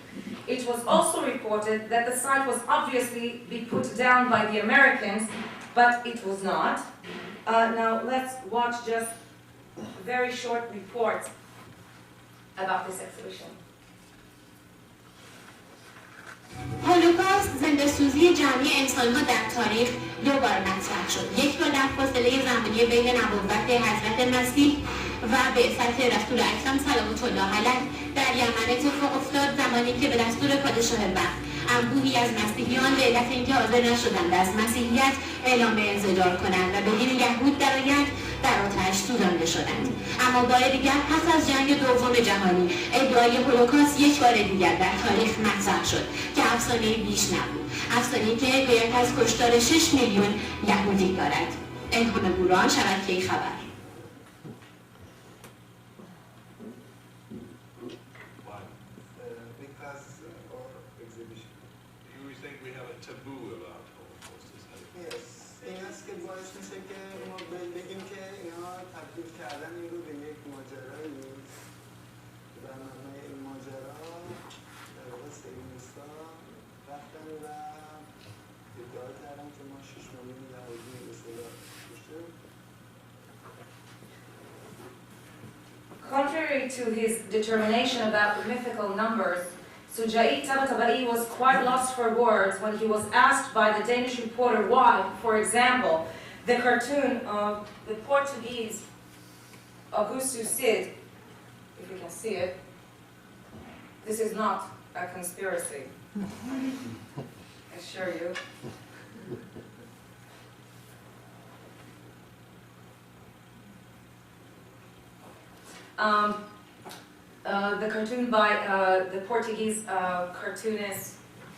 It was also reported that the site was obviously be put down by the Americans, but it was not. Now let's watch just a very short report about this exhibition. هولوکاست زنده‌سوزی جمعی انسان‌ها در تاریخ دو بار مطرح شد. یک بار در فاصله زمانی بین نبوت حضرت مسیح و بعثت رسول اکرم صلوات الله علیه در یمن اتفاق افتاد، زمانی که به دستور پادشاه وقت انبوهی از مسیحیان به علت اینکه حاضر نشدند از مسیحیت اعلام انزجار کنند و به دین یهود درآیند در آتش سوزانده شدند. اما بار دیگر پس از جنگ دوم جهانی ادعای هولوکاست یک بار دیگر در تاریخ مطرح شد که افسانه بیش نبود، افسانه‌ای که حکایت از کشتار 6 میلیون یهودی دارد. الهام بوران، شبکه خبر. Contrary to his determination about the mythical numbers, Sujaid Tabatabai was quite lost for words when he was asked by the Danish reporter why, for example, the cartoon of the Portuguese Augustus Cid, if you can see it, this is not a conspiracy, I assure you. The cartoon by the Portuguese cartoonist,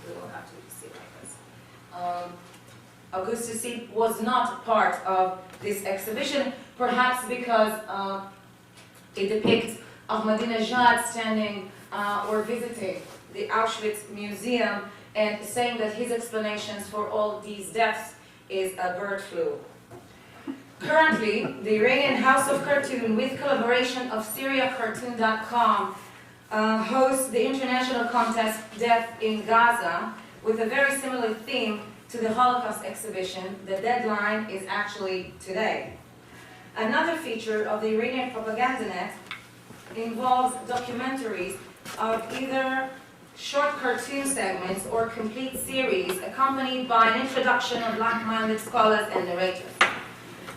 we will have to see it like this. Augustus Cid was not part of this exhibition, perhaps because it depicts Ahmadinejad standing or visiting the Auschwitz Museum and saying that his explanations for all these deaths is a bird flu. Currently, the Iranian House of Cartoon, with collaboration of SyriaCartoon.com, hosts the international contest Death in Gaza with a very similar theme to the Holocaust exhibition. The deadline is actually today. Another feature of the Iranian propaganda net involves documentaries of either short cartoon segments or complete series accompanied by an introduction of like-minded scholars and narrators.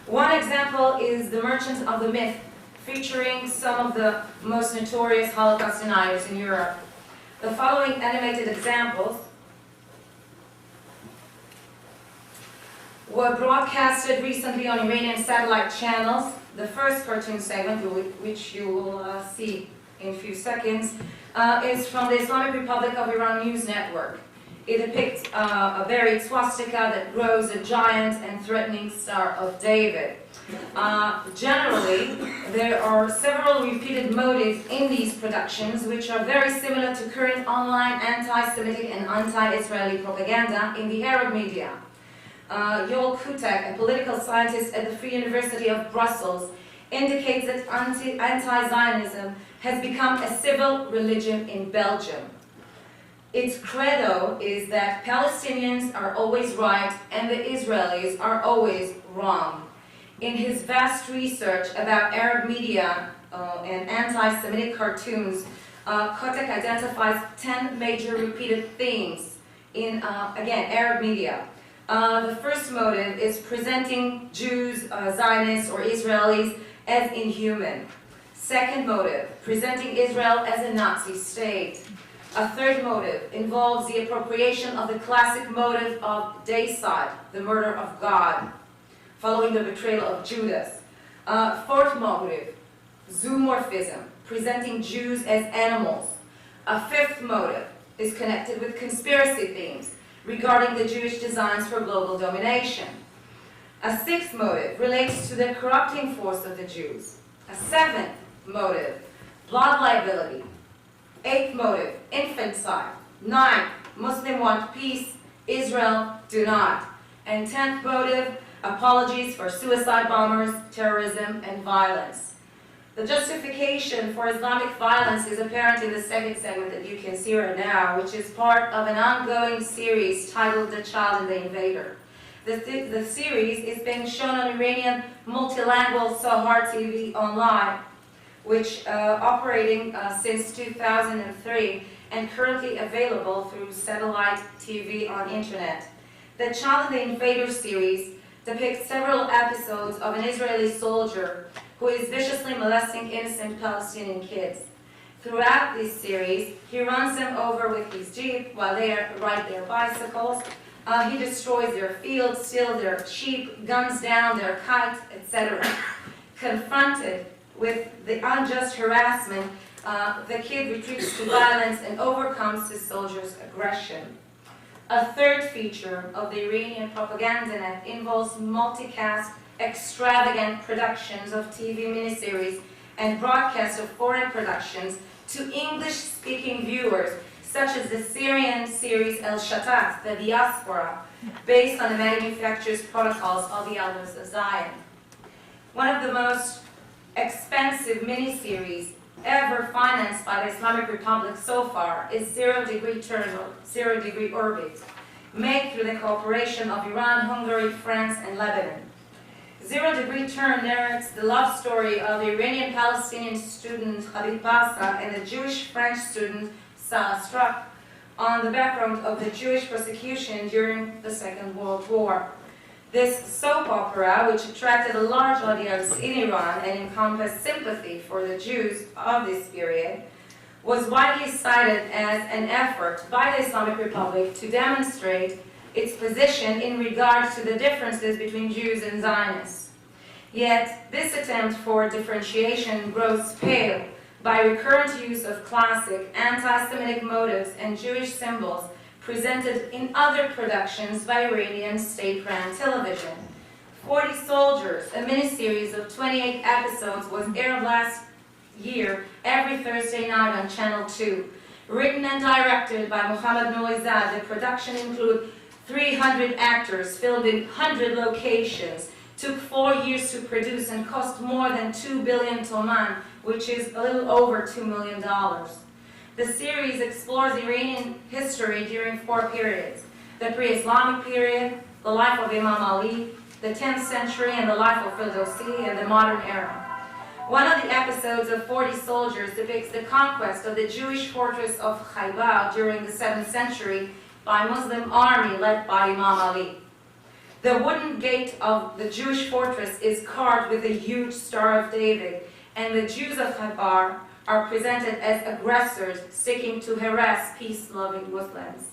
One example is The Merchant of the Myth, featuring some of the most notorious Holocaust deniers in Europe. The following animated examples were broadcasted recently on Iranian satellite channels. The first cartoon segment, which you will see in a few seconds, is from the Islamic Republic of Iran News Network. It depicts a buried swastika that grows a giant and threatening Star of David. Generally, there are several repeated motives in these productions which are very similar to current online anti-Semitic and anti-Israeli propaganda in the Arab media. Yoel Kutek, a political scientist at the Free University of Brussels, indicates that anti-Zionism has become a civil religion in Belgium. Its credo is that Palestinians are always right and the Israelis are always wrong. In his vast research about Arab media and anti-Semitic cartoons, Kotek identifies 10 major repeated themes in, again, Arab media. The first motive is presenting Jews, Zionists, or Israelis as inhuman. Second motive, presenting Israel as a Nazi state. A third motive involves the appropriation of the classic motive of deicide, the murder of God, following the betrayal of Judas. Fourth motive, zoomorphism, presenting Jews as animals. A fifth motive is connected with conspiracy themes regarding the Jewish designs for global domination. A sixth motive relates to the corrupting force of the Jews. A seventh motive, blood liability. Eighth motive, infanticide. Ninth, Muslim want peace, Israel do not. And 10th motive, apologies for suicide bombers, terrorism, and violence. The justification for Islamic violence is apparent in the second segment that you can see right now, which is part of an ongoing series titled The Child and the Invader. The series is being shown on Iranian multilingual Sahar TV online, which operating since 2003 and currently available through satellite TV on internet. The Child and the Invader series depicts several episodes of an Israeli soldier who is viciously molesting innocent Palestinian kids. Throughout this series, he runs them over with his jeep while they ride their bicycles. He destroys their fields, steals their sheep, guns down their kite, etc. Confronted with the unjust harassment, the kid retreats to violence and overcomes the soldier's aggression. A third feature of the Iranian propaganda net involves multicast, extravagant productions of TV miniseries and broadcasts of foreign productions to English-speaking viewers, such as the Syrian series El Shatat, the Diaspora, based on the manufacturer's protocols of the Elders of Zion. One of the most expensive miniseries ever financed by the Islamic Republic so far is 0 Degree Turn, or 0 Degree Orbit, made through the cooperation of Iran, Hungary, France, and Lebanon. 0 Degree Turn narrates the love story of the Iranian-Palestinian student Habib Bassa and the Jewish-French student Salah Struck on the background of the Jewish persecution during the Second World War. This soap opera, which attracted a large audience in Iran and encompassed sympathy for the Jews of this period, was widely cited as an effort by the Islamic Republic to demonstrate its position in regard to the differences between Jews and Zionists. Yet, this attempt for differentiation grows pale by recurrent use of classic anti-Semitic motives and Jewish symbols presented in other productions by Iranian state-run television. 40 Soldiers, a miniseries of 28 episodes, was aired last year every Thursday night on Channel 2. Written and directed by Mohammad Noizad, the production included 300 actors, filmed in 100 locations, took 4 years to produce, and cost more than 2 billion toman, which is a little over $2 million. The series explores Iranian history during 4 periods: the pre-Islamic period, the life of Imam Ali, the 10th century and the life of Ferdowsi and the modern era. One of the episodes of 40 Soldiers depicts the conquest of the Jewish fortress of Khaybar during the 7th century by a Muslim army led by Imam Ali. The wooden gate of the Jewish fortress is carved with a huge Star of David, and the Jews of Khaybar are presented as aggressors seeking to harass peace-loving Muslims.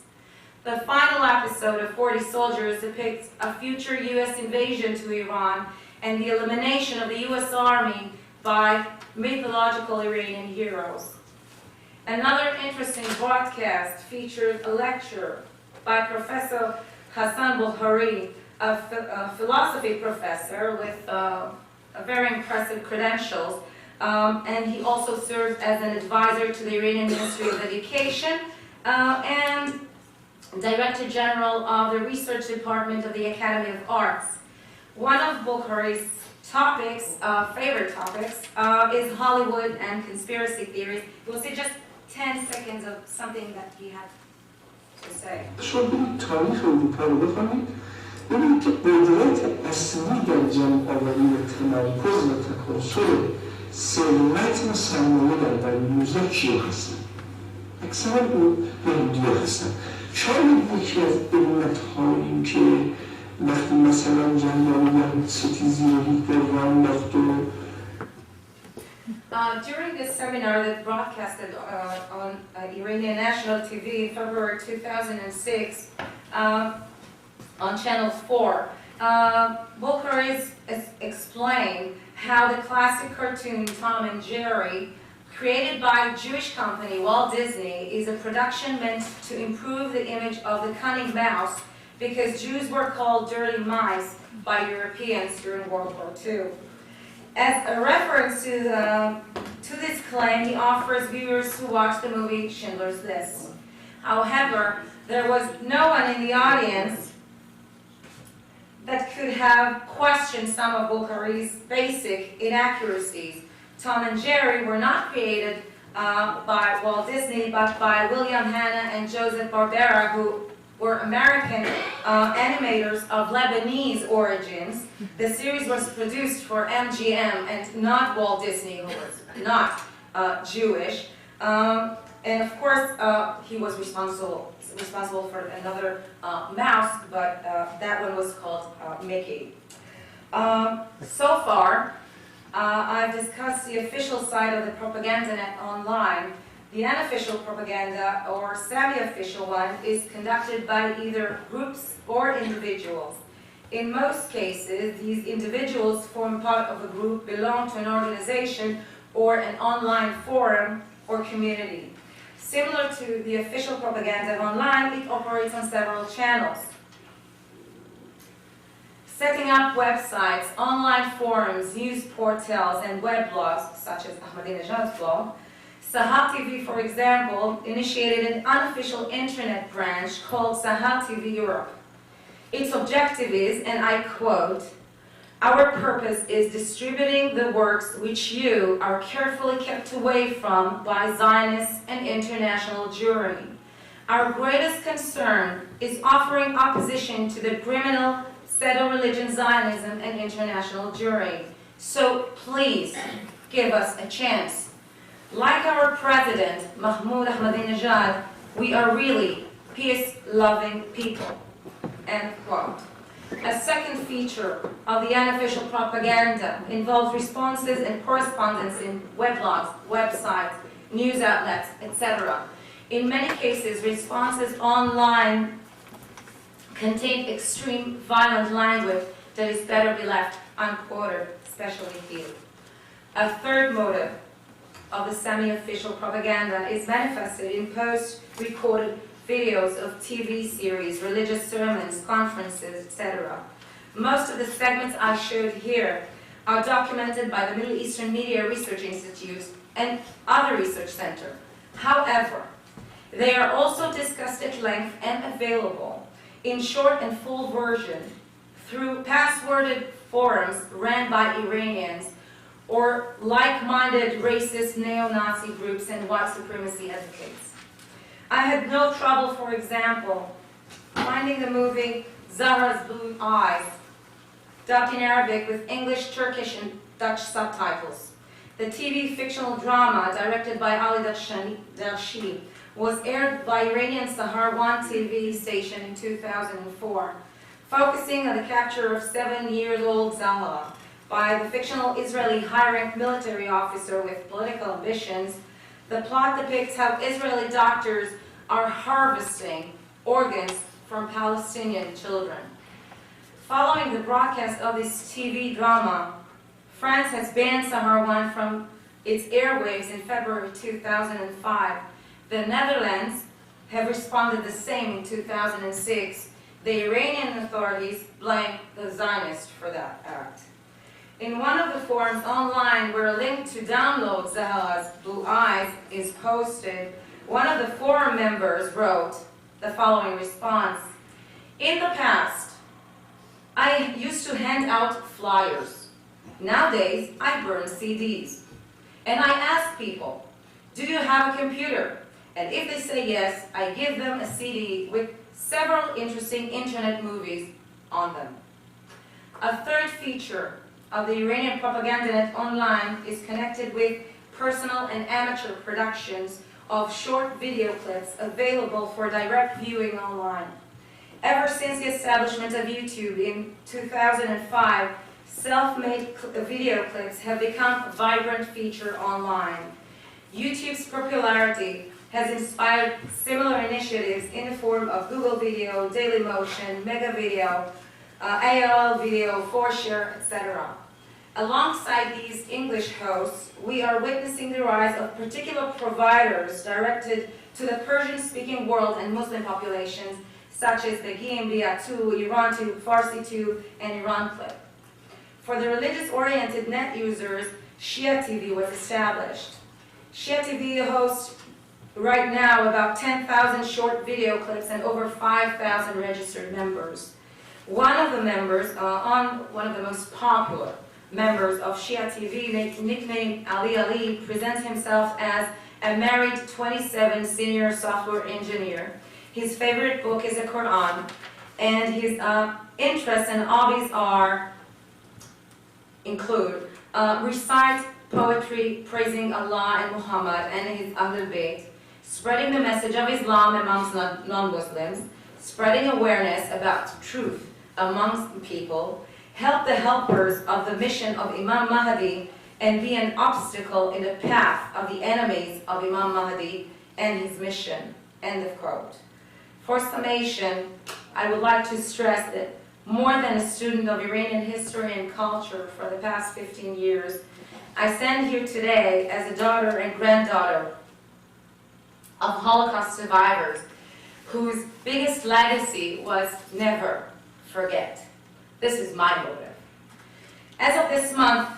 The final episode of 40 Soldiers depicts a future U.S. invasion to Iran and the elimination of the U.S. Army by mythological Iranian heroes. Another interesting broadcast featured a lecture by Professor Hassan Bukhari, a philosophy professor with very impressive credentials, and he also serves as an advisor to the Iranian Ministry of Education and Director General of the Research Department of the Academy of Arts. One of Bukhari's favorite topics, is Hollywood and conspiracy theories. We'll see just 10 seconds of something that he had to say. تاریخ اروپا رو بفهمید ببینید که قدرت اصلی در جمع آوری و تمرکز و تکاثر ثروت و سرمایه در بریموزا کیا هستن؟ اکثرا یهودی‌ها هستن. شاید یکی از علت‌های این که وقتی مثلا جنگال یهود ستیزی و هیتلر را انداخت و During this seminar that broadcasted on Iranian National TV in February 2006 on Channel 4, Bukhari explained how the classic cartoon Tom and Jerry, created by a Jewish company, Walt Disney, is a production meant to improve the image of the cunning mouse because Jews were called dirty mice by Europeans during World War II. As a reference to this claim, he offers viewers who watch the movie Schindler's List. However, there was no one in the audience that could have questioned some of Bukhari's basic inaccuracies. Tom and Jerry were not created by Walt Disney, but by William Hanna and Joseph Barbera, who were American animators of Lebanese origins. The series was produced for MGM and not Walt Disney, who was not Jewish. And of course, he was responsible for another mouse, but that one was called Mickey. So far, I've discussed the official side of the propaganda net online. The unofficial propaganda, or semi-official one, is conducted by either groups or individuals. In most cases, these individuals form part of a group, belong to an organization or an online forum or community. Similar to the official propaganda online, it operates on several channels. Setting up websites, online forums, news portals, and web blogs, such as Ahmadinejad's blog, Sahel TV, for example, initiated an unofficial internet branch called Sahel TV Europe. Its objective is, and I quote, "Our purpose is distributing the works which you are carefully kept away from by Zionists and international Jewry. Our greatest concern is offering opposition to the criminal pseudo-religion Zionism and international Jewry. So please give us a chance. Like our president, Mahmoud Ahmadinejad, we are really peace-loving people." End quote. A second feature of the unofficial propaganda involves responses and correspondence in weblogs, websites, news outlets, etc. In many cases, responses online contain extreme violent language that is better be left unquoted, especially here. A third motive of the semi-official propaganda is manifested in post-recorded videos of TV series, religious sermons, conferences, etc. Most of the segments I showed here are documented by the Middle Eastern Media Research Institute and other research centers. However, they are also discussed at length and available in short and full version through passworded forums ran by Iranians or like-minded racist neo-Nazi groups and white supremacy advocates. I had no trouble, for example, finding the movie Zahra's Blue Eyes dubbed in Arabic with English, Turkish, and Dutch subtitles. The TV fictional drama, directed by Ali Darshi, was aired by Iranian Sahar 1 TV station in 2004, focusing on the capture of 7-year-old Zahra by the fictional Israeli high-ranked military officer with political ambitions. The plot depicts how Israeli doctors are harvesting organs from Palestinian children. Following the broadcast of this TV drama, France has banned Sahar 1 from its airwaves in February 2005. The Netherlands have responded the same in 2006. The Iranian authorities blame the Zionists for that act. In one of the forums online where a link to download Zahra's Blue Eyes is posted, one of the forum members wrote the following response. In the past, I used to hand out flyers. Nowadays, I burn CDs. And I ask people, do you have a computer? And if they say yes, I give them a CD with several interesting internet movies on them. A third feature of the Iranian propaganda net online is connected with personal and amateur productions of short video clips available for direct viewing online. Ever since the establishment of YouTube in 2005, self-made video clips have become a vibrant feature online. YouTube's popularity has inspired similar initiatives in the form of Google Video, Dailymotion, Mega Video, AOL Video, 4Share, etc. Alongside these English hosts, we are witnessing the rise of particular providers directed to the Persian-speaking world and Muslim populations, such as the GMBA 2, Iran 2, Farsi 2, and Iran Clip. For the religious-oriented net users, Shia TV was established. Shia TV hosts right now about 10,000 short video clips and over 5,000 registered members. One of the members, one of the most popular members of Shia TV, nicknamed Ali, presents himself as a married 27 senior software engineer. His favorite book is the Quran, and his interests and hobbies include recite poetry praising Allah and Muhammad and his Ahlul Bayt, spreading the message of Islam amongst non-Muslims, spreading awareness about truth amongst people, help the helpers of the mission of Imam Mahdi, and be an obstacle in the path of the enemies of Imam Mahdi and his mission. End of quote. For summation, I would like to stress that more than a student of Iranian history and culture for the past 15 years, I stand here today as a daughter and granddaughter of Holocaust survivors whose biggest legacy was never forget. This is my motive. As of this month,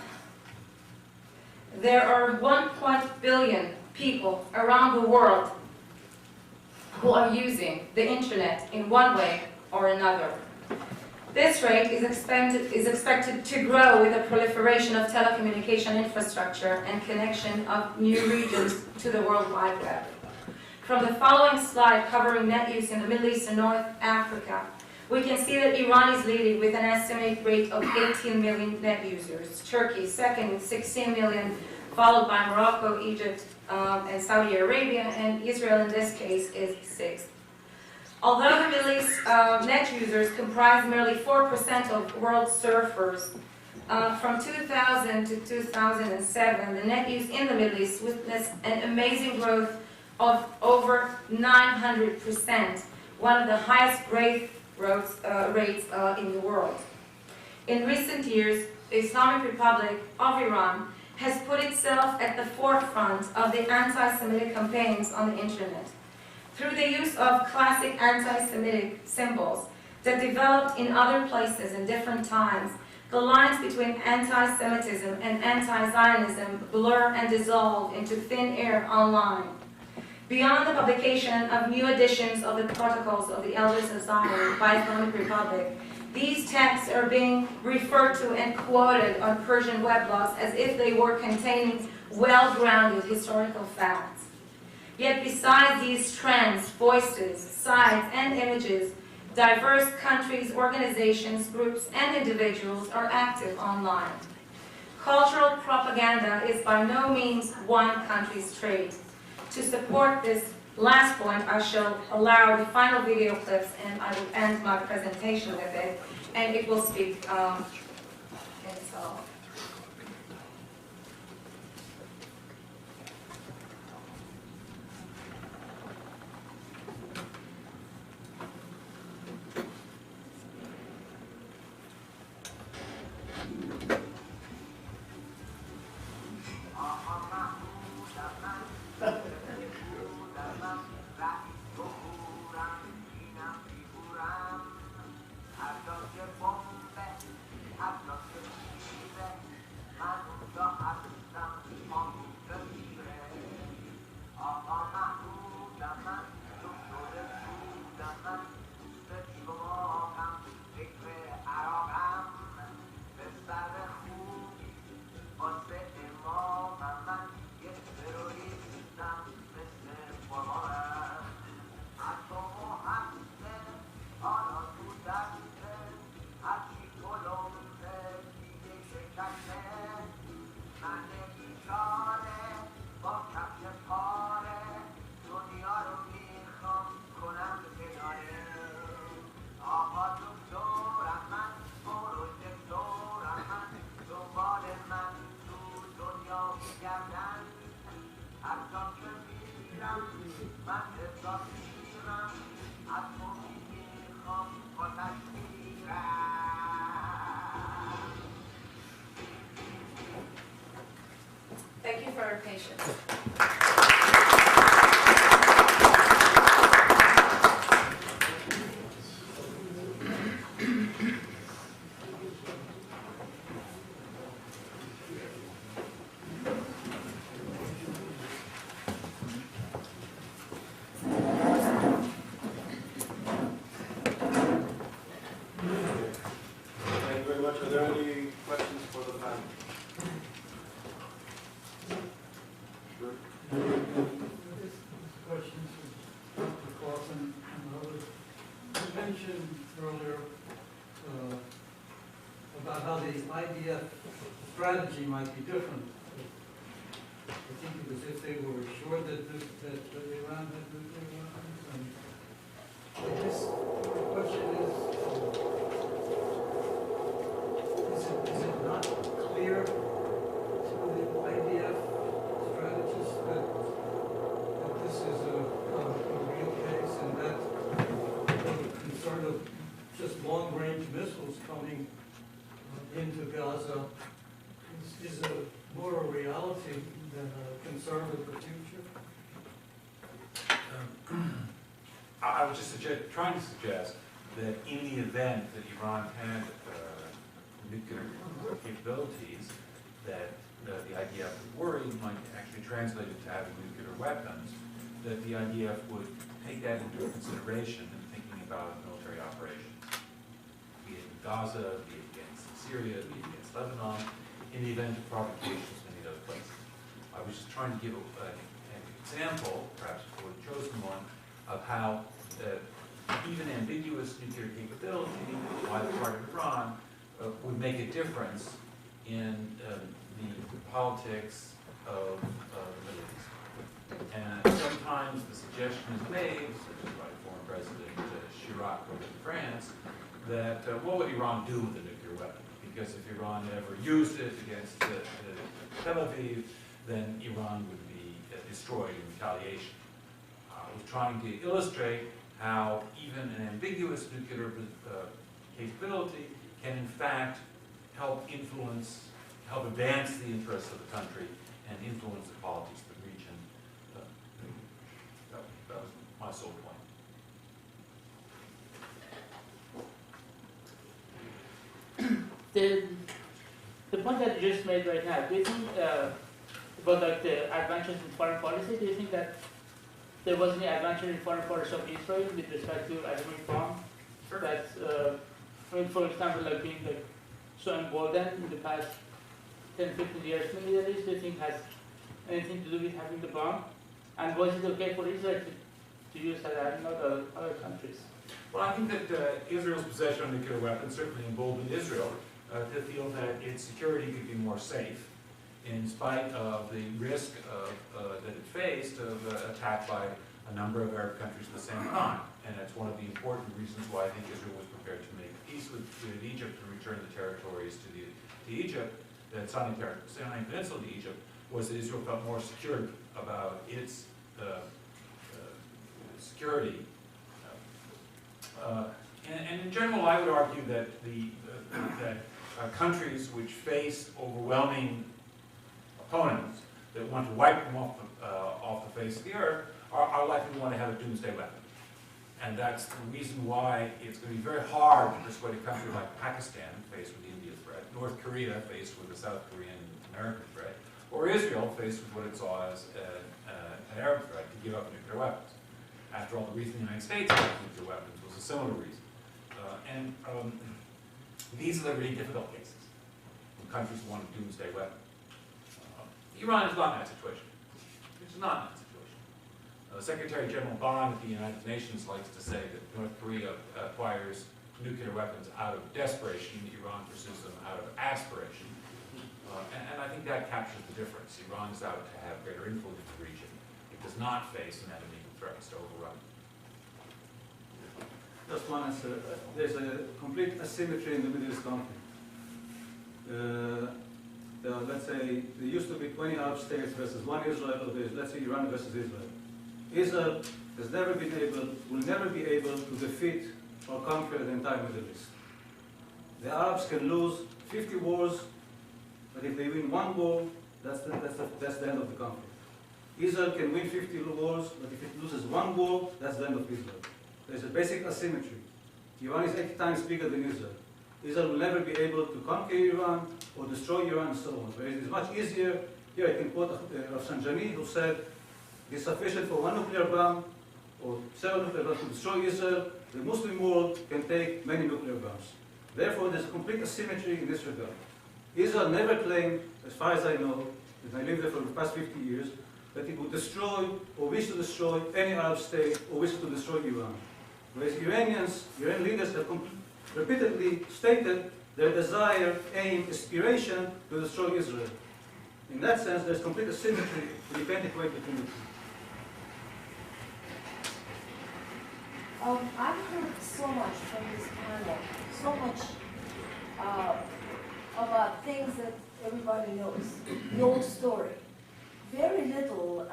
there are 1 billion people around the world who are using the internet in one way or another. This rate is expected to grow with the proliferation of telecommunication infrastructure and connection of new regions to the World Wide Web. From the following slide covering net use in the Middle East and North Africa, we can see that Iran is leading with an estimated rate of 18 million net users. Turkey second with 16 million, followed by Morocco, Egypt, and Saudi Arabia, and Israel in this case is sixth. Although the Middle East net users comprise merely 4% of world surfers, from 2000 to 2007, the net use in the Middle East witnessed an amazing growth of over 900%, one of the highest rates in the world. In recent years, the Islamic Republic of Iran has put itself at the forefront of the anti-Semitic campaigns on the internet. Through the use of classic anti-Semitic symbols that developed in other places in different times, the lines between anti-Semitism and anti-Zionism blur and dissolve into thin air online. Beyond the publication of new editions of the Protocols of the Elders of Zion by the Islamic Republic, these texts are being referred to and quoted on Persian weblogs as if they were containing well-grounded historical facts. Yet besides these trends, voices, sites, and images, Diverse countries, organizations, groups, and individuals are active online. Cultural propaganda is by no means one country's trade. To support this last point, I shall allow the final video clips, and I will end my presentation with it, and it will speak itself. Thank you for your patience. Thank you very much. Are there any questions for the panel? Sure. Questions for Dr. Clausen and others. You mentioned earlier about how the IDF strategy might be different. I think it was if they were assured that Iran had nuclear weapons. And I guess the question is it not clear to the IDF strategists that this is a real case and that the concern of just long-range missiles coming into Gaza is more a reality than a concern of the future? I was just trying to suggest that in the event that Iran had nuclear capabilities, that the IDF was worried might actually translate into having nuclear weapons, that the IDF would take that into consideration in thinking about military operations, be it in Gaza, be it against Syria, be it against Lebanon, in the event of provocations in any other places. I was just trying to give an example, perhaps a poorly chosen one, of how even ambiguous nuclear capability by the part of Iran would make a difference in the politics of the Middle East. And sometimes the suggestion is made, such as by former President Chirac of France, that what would Iran do with a nuclear weapon? Because if Iran ever used it against Tel Aviv, then Iran would be destroyed in retaliation. I was trying to illustrate how even an ambiguous nuclear capability can in fact help advance the interests of the country and influence the politics of the region. That was my sole point. The point that you just made right now, do you think about like the advances in foreign policy, do you think that there was any advantage in foreign policy of Israel with respect to atomic bomb? Sure. That, I mean, for example, like being like so emboldened in the past 10, 15 years in the Middle East, do you think has anything to do with having the bomb? And was it okay for Israel to use that and not other countries? Well, I think that Israel's possession of nuclear weapons certainly emboldened Israel to feel that its security could be more safe in spite of the risk that it faced of attack by a number of Arab countries at the same time. And that's one of the important reasons why I think Israel was prepared to make peace with Egypt and return the territories to Egypt, the Sinai Peninsula to Egypt, was that Israel felt more secure about its security. And in general, I would argue that countries which face overwhelming opponents that want to wipe them off the face of the earth are likely to want to have a doomsday weapon. And that's the reason why it's going to be very hard to persuade a country like Pakistan, faced with the India threat, North Korea, faced with the South Korean American threat, or Israel, faced with what it saw as an Arab threat, to give up nuclear weapons. After all, the reason the United States had nuclear weapons was a similar reason. These are the really difficult cases when countries want a doomsday weapon. Iran is not in that situation. It's not in that situation. Secretary General Bond at the United Nations likes to say that North Korea acquires nuclear weapons out of desperation, Iran pursues them out of aspiration. And I think that captures the difference. Iran is out to have greater influence in the region. It does not face an enemy who threatens to overrun it. Just one answer. There's a complete asymmetry in the Middle East conflict. Let's say there used to be 20 Arab states versus one Israel, or let's say Iran versus Israel. Israel has never been able, will never be able to defeat or conquer the entire Middle East. The Arabs can lose 50 wars, but if they win one war, that's the end of the conflict. Israel can win 50 wars, but if it loses one war, that's the end of Israel. There's a basic asymmetry. Iran is 80 times bigger than Israel. Israel will never be able to conquer Iran or destroy Iran and so on. But it is much easier. Here I can quote Rafsanjani, who said, it is sufficient for one nuclear bomb or several nuclear bombs to destroy Israel. The Muslim world can take many nuclear bombs. Therefore, there's a complete asymmetry in this regard. Israel never claimed, as far as I know, and I lived there for the past 50 years, that it would destroy or wish to destroy any Arab state or wish to destroy Iran. Whereas Iranian leaders have repeatedly stated their desire, aim, aspiration to destroy Israel. In that sense, there's complete asymmetry, and you can't equate between the two. I've heard so much from this panel, so much about things that everybody knows, the old story. Very little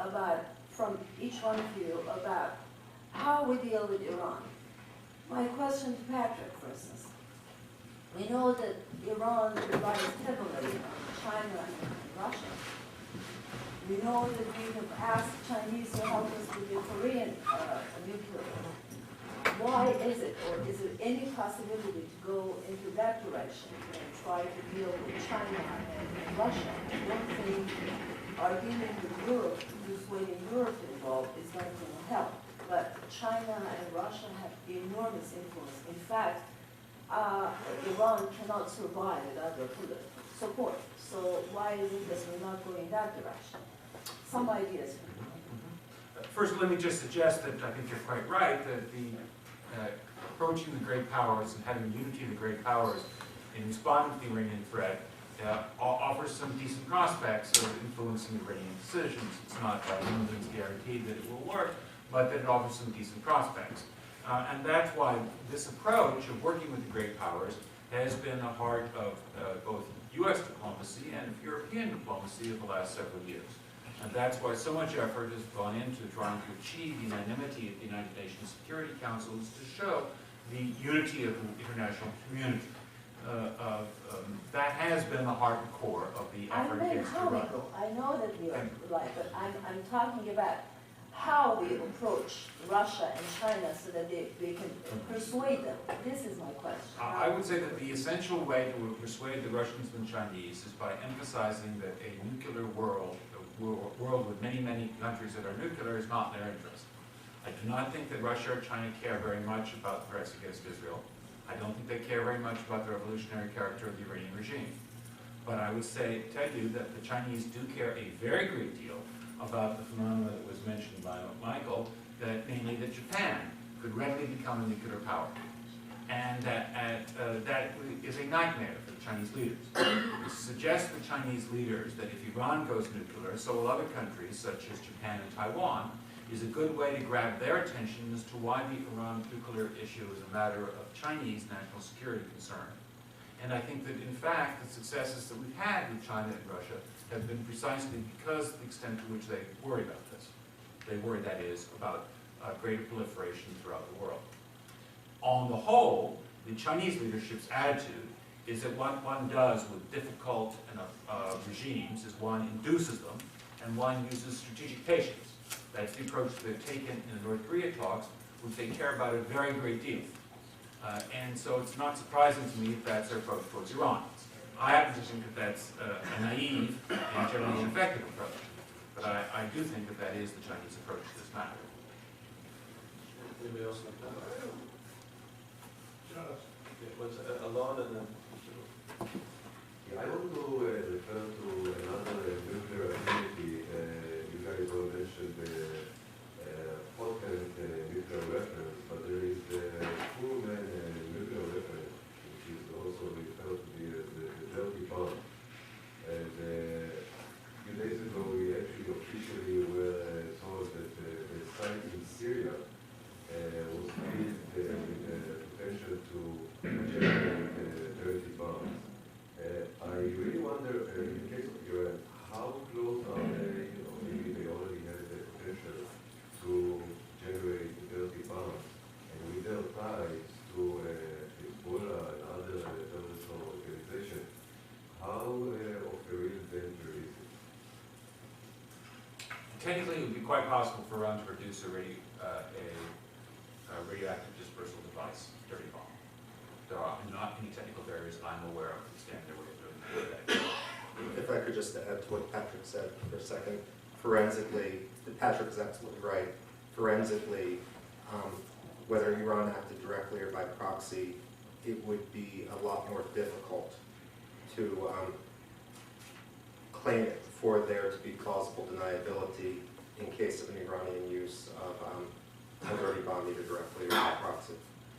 from each one of you about how we deal with Iran. My question to Patrick, for instance. We know that Iran relies heavily on China and Russia. We know that we have asked Chinese to help us with the Korean nuclear. Why is it, or is there any possibility to go into that direction and try to deal with China and Russia? I don't think our dealing with Europe, persuading Europe involved, is not going to help. But China and Russia have enormous influence. In fact, Iran cannot survive without their political support. So why is it that we're not going that direction? Some ideas. First, let me just suggest that I think you're quite right, that approaching the great powers and having unity of the great powers in responding to the Iranian threat offers some decent prospects of influencing Iranian decisions. It's not by no means guaranteed that it will work, but that it offers some decent prospects. And that's why this approach of working with the great powers has been the heart of both U.S. diplomacy and European diplomacy of the last several years. And that's why so much effort has gone into trying to achieve unanimity at the United Nations Security Council, is to show the unity of the international community. That has been the heart and core of the effort against Iran. I know that we are right, but I'm talking about how we approach Russia and China so that they can persuade them. This is my question. I would say that the essential way to persuade the Russians and Chinese is by emphasizing that a nuclear world, a world with many, many countries that are nuclear, is not in their interest. I do not think that Russia or China care very much about threats against Israel. I don't think they care very much about the revolutionary character of the Iranian regime. But I would tell you that the Chinese do care a very great deal about the phenomena that was mentioned by Michael, that namely that Japan could readily become a nuclear power. And that is a nightmare for the Chinese leaders. It suggests to the Chinese leaders that if Iran goes nuclear, so will other countries such as Japan and Taiwan, is a good way to grab their attention as to why the Iran nuclear issue is a matter of Chinese national security concern. And I think that, in fact, the successes that we've had with China and Russia have been precisely because of the extent to which they worry about this. They worry, that is, about greater proliferation throughout the world. On the whole, the Chinese leadership's attitude is that what one does with difficult regimes is one induces them and one uses strategic patience. That's the approach they've taken in the North Korea talks, which they care about a very great deal. And so it's not surprising to me that that's their approach towards Iran. I happen to think that that's a naive and generally ineffective approach. But I do think that that is the Chinese approach to this matter. Anybody else on the panel? Alon and then. I want to refer to another nuclear activity. You guys all mentioned potent nuclear weapons, but there is proven nuclear weapon, which is also referred to be as the dirty bomb. And a few days ago, we actually officially were told that the site in Syria was filled with the potential to generate dirty bombs. I really wonder, in the case of Iran, how close are they, maybe they already have the potential to generate dirty bombs, and with their ties to Hezbollah and other terrorist organizations, how of a real danger is it? Technically, it would be quite possible for Iran to produce a radioactive dispersal device, dirty bomb. There are not any technical barriers I'm aware of that stand in their way of doing that. If I could just add to what Patrick said for a second, forensically, Patrick is absolutely right. Forensically, whether Iran acted directly or by proxy, it would be a lot more difficult to claim it for there to be plausible deniability in case of an Iranian use of a dirty bomb either directly or by proxy.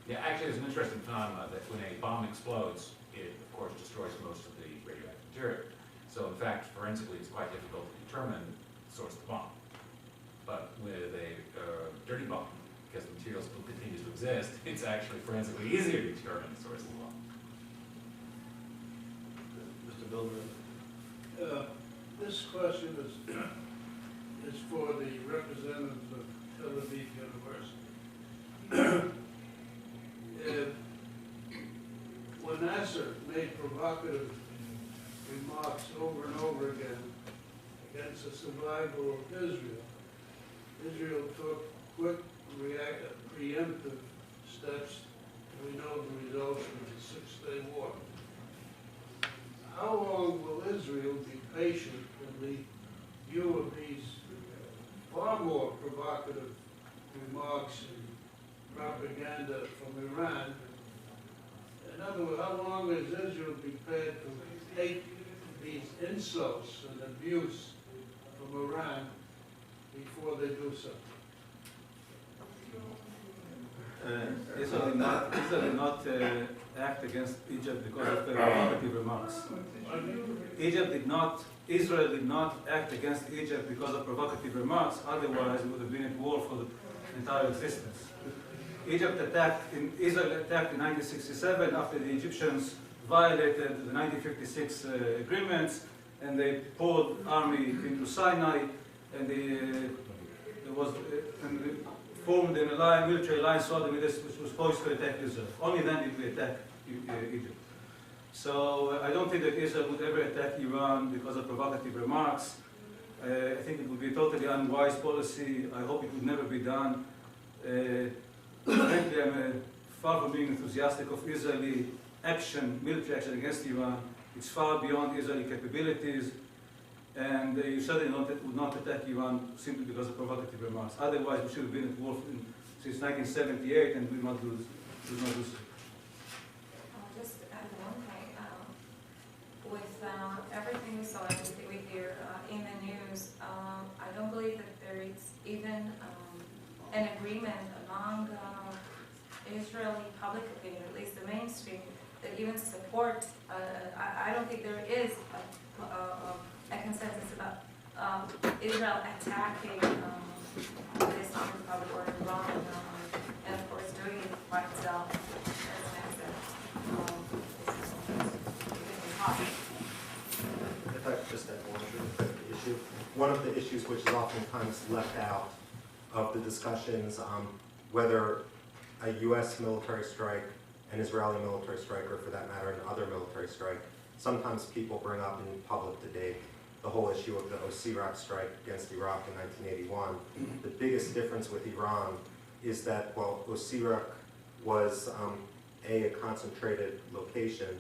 Yeah, actually, there's an interesting phenomenon that when a bomb explodes, it, of course, destroys most of the radioactive material. So, in fact, forensically, it's quite difficult to determine the source of the bomb. But with a dirty bomb, because the material still continues to exist, it's actually forensically easier to determine the source of the bomb. Mr. Bilderman. This question is for the representatives of Tel Aviv University. When Nasser made provocative remarks over and over again against the survival of Israel, Israel took quick preemptive steps, and we know the results of the Six-Day War. How long will Israel be patient in the view of these far more provocative remarks and propaganda from Iran? In other words, how long is Israel prepared to take these insults and abuse from Iran before they do something? Israel did not act against Egypt because of the provocative remarks. Israel did not act against Egypt because of provocative remarks, otherwise it would have been at war for the entire existence. Israel attacked in 1967 after the Egyptians violated the 1956 agreements, and they poured army into Sinai, and they formed a military alliance which was poised to attack Israel. Only then did we attack Egypt. So I don't think that Israel would ever attack Iran because of provocative remarks. I think it would be a totally unwise policy. I hope it would never be done. Frankly, I'm far from being enthusiastic of Israeli action, military action against Iran. It's far beyond Israeli capabilities, and you certainly would not attack Iran simply because of provocative remarks. Otherwise, we should have been at war since 1978, and we will not do so. I'll just add one thing. With everything we saw, everything we hear in the news, I don't believe that there is even an agreement among Israeli public opinion, at least the mainstream, that even support, I don't think there is a consensus about Israel attacking the Islamic Republic or Iran, and of course doing it by itself as an asset. If I could just add one issue. One of the issues which is oftentimes left out of the discussions, whether a U.S. military strike, an Israeli military strike, or for that matter, an other military strike, sometimes people bring up in public debate the whole issue of the YIISA strike against Iraq in 1981. The biggest difference with Iran is that, while YIISA was a concentrated location,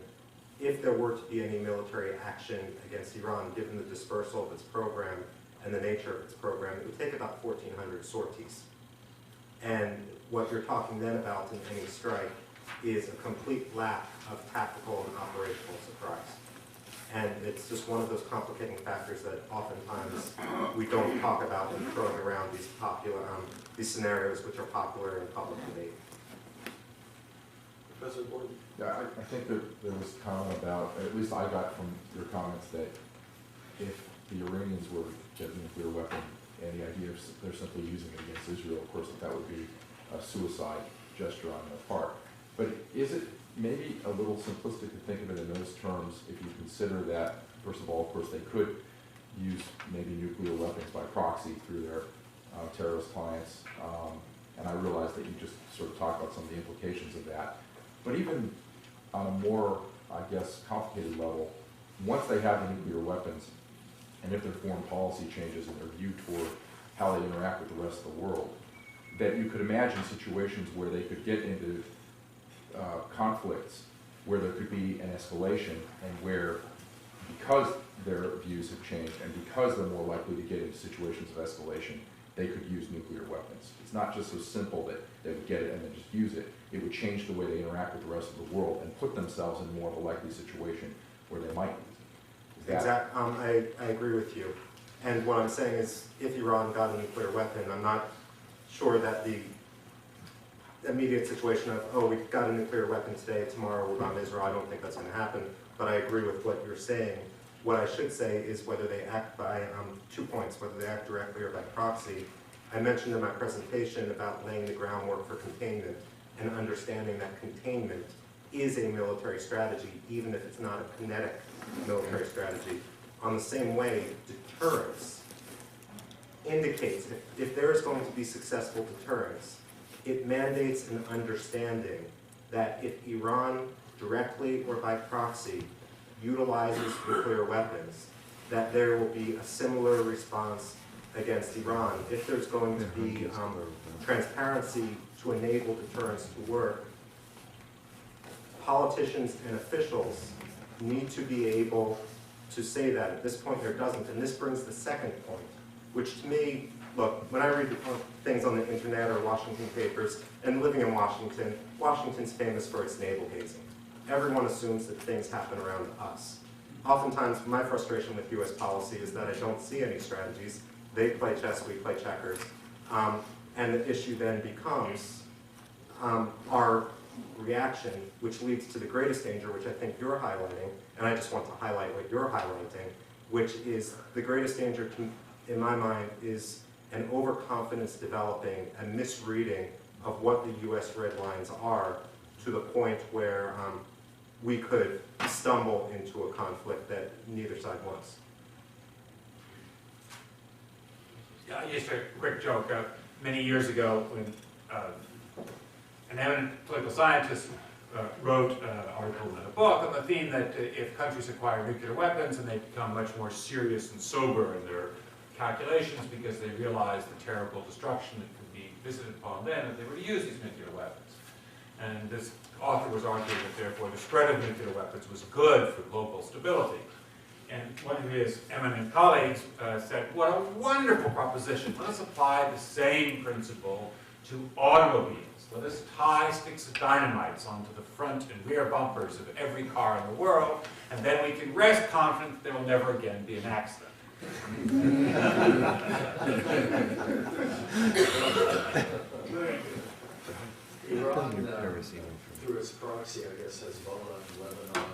if there were to be any military action against Iran, given the dispersal of its program and the nature of its program, it would take about 1,400 sorties. And what you're talking then about in any strike is a complete lack of tactical and operational surprise. And it's just one of those complicating factors that oftentimes we don't talk about when throwing around these popular, these scenarios which are popular in public debate. Professor Gordon? Yeah, I think there was a comment about, at least I got from your comments, that if the Iranians were to get a nuclear weapon, and the idea of they're simply using it against Israel, of course, that would be a suicide gesture on their part. But is it maybe a little simplistic to think of it in those terms if you consider that, first of all, of course, they could use maybe nuclear weapons by proxy through their terrorist clients, and I realize that you just sort of talked about some of the implications of that. But even on a more, I guess, complicated level, once they have the nuclear weapons, and if their foreign policy changes and their view toward how they interact with the rest of the world, that you could imagine situations where they could get into conflicts where there could be an escalation, and where, because their views have changed and because they're more likely to get into situations of escalation, they could use nuclear weapons. It's not just so simple that they would get it and then just use it. It would change the way they interact with the rest of the world and put themselves in more of a likely situation where they might use it. Exactly. I agree with you. And what I'm saying is, if Iran got a nuclear weapon, I'm not sure that the immediate situation of, oh, we've got a nuclear weapon today, tomorrow we're on Israel, I don't think that's going to happen. But I agree with what you're saying. What I should say is whether they act by 2 points, whether they act directly or by proxy. I mentioned in my presentation about laying the groundwork for containment and understanding that containment is a military strategy, even if it's not a kinetic military strategy. On the same way, deterrence indicates if there is going to be successful deterrence, it mandates an understanding that if Iran, directly or by proxy, utilizes nuclear weapons, that there will be a similar response against Iran. If there's going to be transparency to enable deterrence to work, politicians and officials need to be able to say that. At this point, there doesn't. And this brings the second point, which to me, look, when I read things on the internet or Washington papers, and living in Washington, Washington's famous for its navel gazing. Everyone assumes that things happen around us. Oftentimes, my frustration with U.S. policy is that I don't see any strategies. They play chess, we play checkers. And the issue then becomes our reaction, which leads to the greatest danger, which I think you're highlighting, and I just want to highlight what you're highlighting, which is the greatest danger, in my mind, is an overconfidence developing, a misreading of what the U.S. red lines are, to the point where we could stumble into a conflict that neither side wants. Yeah, just a quick joke. Many years ago, when an eminent political scientist wrote an article in a book on the theme that if countries acquire nuclear weapons, and they become much more serious and sober in their calculations because they realize the terrible destruction that could be visited upon them if they were to use these nuclear weapons. And this author was arguing that therefore the spread of nuclear weapons was good for global stability. And one of his eminent colleagues said, what a wonderful proposition. Let us apply the same principle to automobiles. Let us tie sticks of dynamites onto the front and rear bumpers of every car in the world, and then we can rest confident that there will never again be an accident. guess Hezbollah in Lebanon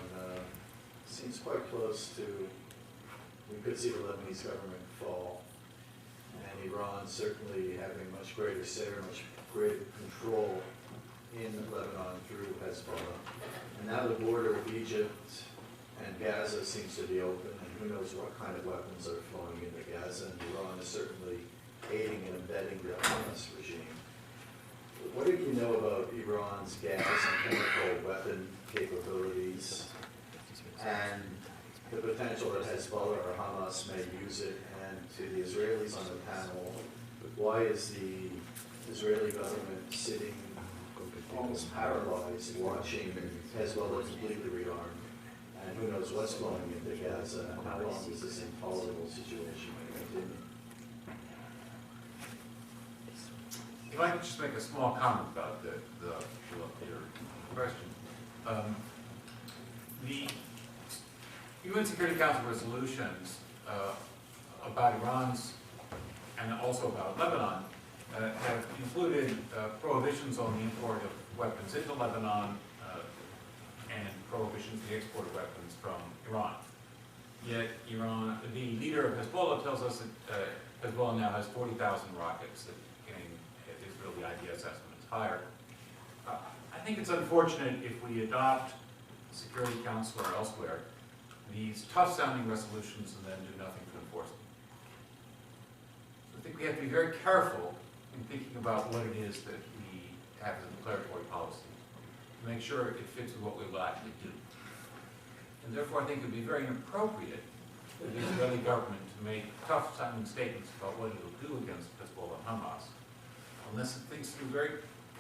seems quite close to, we could see the Lebanese government fall, and Iran certainly having much greater say or much greater control in Lebanon through Hezbollah. And now the border of Egypt and Gaza seems to be open, and who knows what kind of weapons are flowing into Gaza, and Iran is certainly aiding and abetting the Hamas regime. What do you know about Iran's gas and chemical weapon capabilities and the potential that Hezbollah or Hamas may use it? And to the Israelis on the panel, why is the Israeli government sitting almost paralyzed watching Hezbollah completely rearmed? And who knows what's flowing into Gaza, and how long is this intolerable situation going to continue? If I could just make a small comment about your question. The UN Security Council resolutions about Iran's and also about Lebanon have included prohibitions on the import of weapons into Lebanon and prohibitions on the export of weapons from Iran. Yet Iran, the leader of Hezbollah tells us that Hezbollah now has 40,000 rockets that the IDS estimate is higher. I think it's unfortunate if we adopt Security Council or elsewhere these tough-sounding resolutions and then do nothing to enforce them. So I think we have to be very careful in thinking about what it is that we have as a declaratory policy to make sure it fits with what we will actually do. And therefore, I think it would be very inappropriate for the Israeli government to make tough-sounding statements about what it will do against Hezbollah and Hamas, unless it thinks through very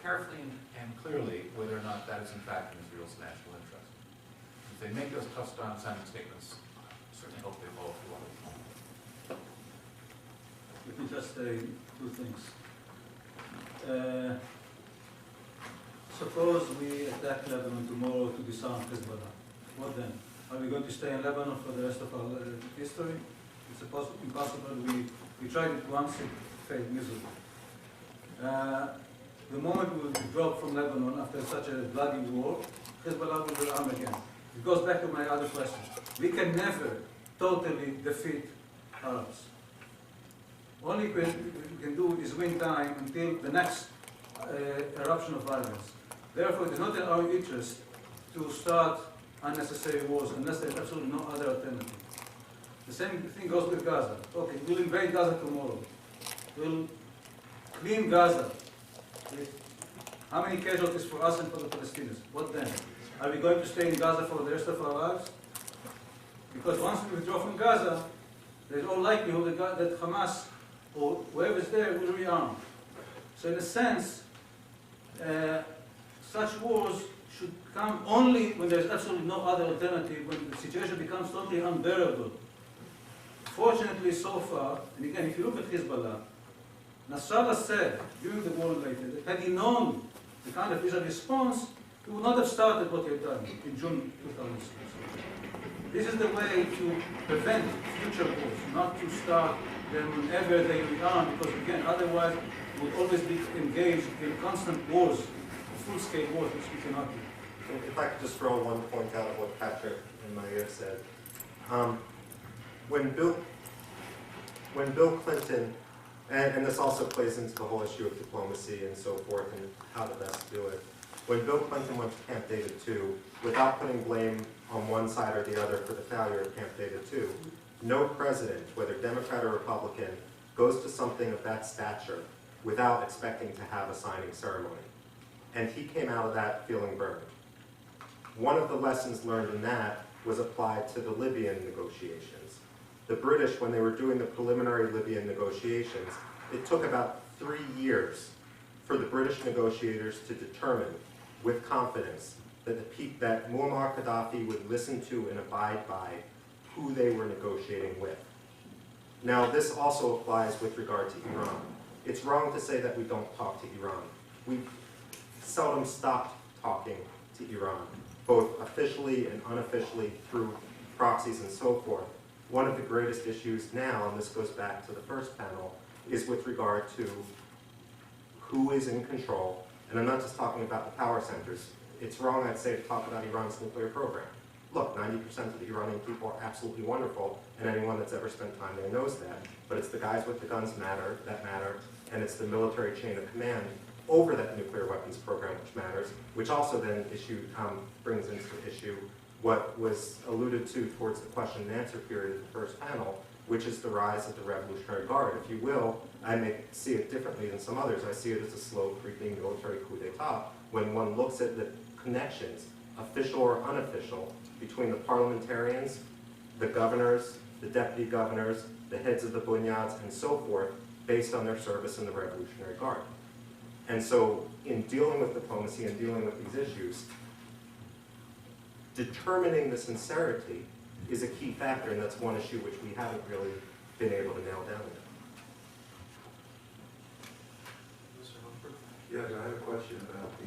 carefully and clearly whether or not that is in fact in Israel's national interest. If they make those tough-sounding statements, I certainly hope they follow through on it. Let me just say two things. Suppose we attack Lebanon tomorrow to disarm Hezbollah. What then? Are we going to stay in Lebanon for the rest of our history? It's impossible. We tried it once, it failed miserably. The moment we will withdraw from Lebanon after such a bloody war, Hezbollah will be armed again. It goes back to my other question. We can never totally defeat Arabs. Only we can do is win time until the next eruption of violence. Therefore, it is not in our interest to start unnecessary wars unless there is absolutely no other alternative. The same thing goes with Gaza. Okay, we'll invade Gaza tomorrow. We'll clean Gaza. How many casualties for us and for the Palestinians? What then? Are we going to stay in Gaza for the rest of our lives? Because once we withdraw from Gaza, there's all likelihood that Hamas or whoever is there will rearm. So in a sense, such wars should come only when there's absolutely no other alternative, when the situation becomes totally unbearable. Fortunately, so far, and again, if you look at Hezbollah, Nasrallah said during the war later that had he known the kind of Israeli response, he would not have started what he had done in June 2006. This is the way to prevent future wars, not to start them whenever they rearm, because again, otherwise we would always be engaged in constant wars, full-scale wars, which we cannot do. If I could just throw one point out of what Patrick and Maria said. When Bill Clinton, and this also plays into the whole issue of diplomacy and so forth and how to best do it. When Bill Clinton went to Camp David II, without putting blame on one side or the other for the failure of Camp David II, no president, whether Democrat or Republican, goes to something of that stature without expecting to have a signing ceremony. And he came out of that feeling burned. One of the lessons learned in that was applied to the Libyan negotiations. The British, when they were doing the preliminary Libyan negotiations, it took about 3 years for the British negotiators to determine with confidence that Muammar Gaddafi would listen to and abide by who they were negotiating with. Now, this also applies with regard to Iran. It's wrong to say that we don't talk to Iran. We've seldom stopped talking to Iran, both officially and unofficially through proxies and so forth. One of the greatest issues now, and this goes back to the first panel, is with regard to who is in control, and I'm not just talking about the power centers, it's wrong, I'd say, to talk about Iran's nuclear program. Look, 90% of the Iranian people are absolutely wonderful, and anyone that's ever spent time there knows that. But it's the guys with the guns that matter, and it's the military chain of command over that nuclear weapons program which matters, which also then brings into issue what was alluded to towards the question and answer period of the first panel, which is the rise of the Revolutionary Guard. If you will, I may see it differently than some others. I see it as a slow creeping military coup d'etat when one looks at the connections, official or unofficial, between the parliamentarians, the governors, the deputy governors, the heads of the bunyads, and so forth, based on their service in the Revolutionary Guard. And so in dealing with diplomacy and dealing with these issues, determining the sincerity is a key factor, and that's one issue which we haven't really been able to nail down yet. Yeah, I have a question about the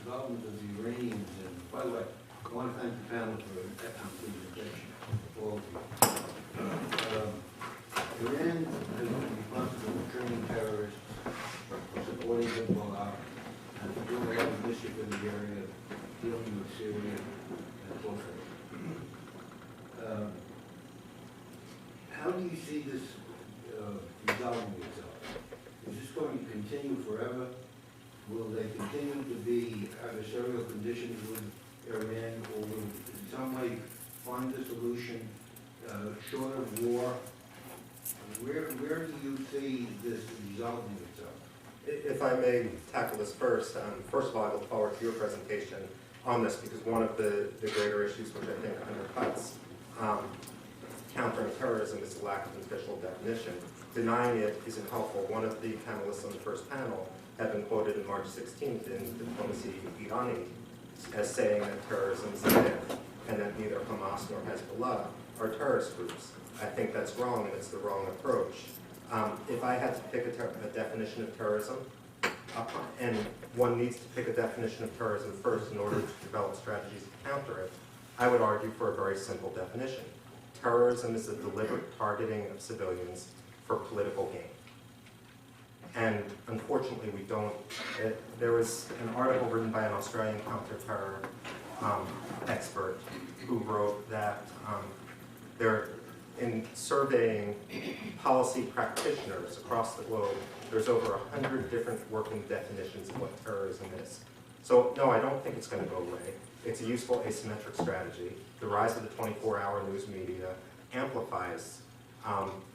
involvement of the Iranians. And by the way, I want to thank the panel for an excellent presentation. All of you. Iran has been responsible for training terrorists, supporting Hezbollah, and doing a lot of mischief in the area, dealing with Syria, and so forth. How do you see this resolving itself? Is this going to continue forever? Will they continue to be adversarial conditions with Iran, or will in some way find a solution short of war? Where do you see this resolving itself? If I may tackle this first, first of all, I look forward to your presentation on this, because one of the greater issues which I think undercuts countering terrorism is the lack of an official definition. Denying it isn't helpful. One of the panelists on the first panel had been quoted in March 16th in Diplomacy Irani as saying that terrorism is a myth, and that neither Hamas nor Hezbollah are terrorist groups. I think that's wrong, and it's the wrong approach. If I had to pick a definition of terrorism, and one needs to pick a definition of terrorism first in order to develop strategies to counter it, I would argue for a very simple definition. Terrorism is the deliberate targeting of civilians for political gain. And unfortunately, we don't. There was an article written by an Australian counter-terror expert who wrote that in surveying policy practitioners across the globe, there's over 100 different working definitions of what terrorism is. So no, I don't think it's going to go away. It's a useful asymmetric strategy. The rise of the 24-hour news media amplifies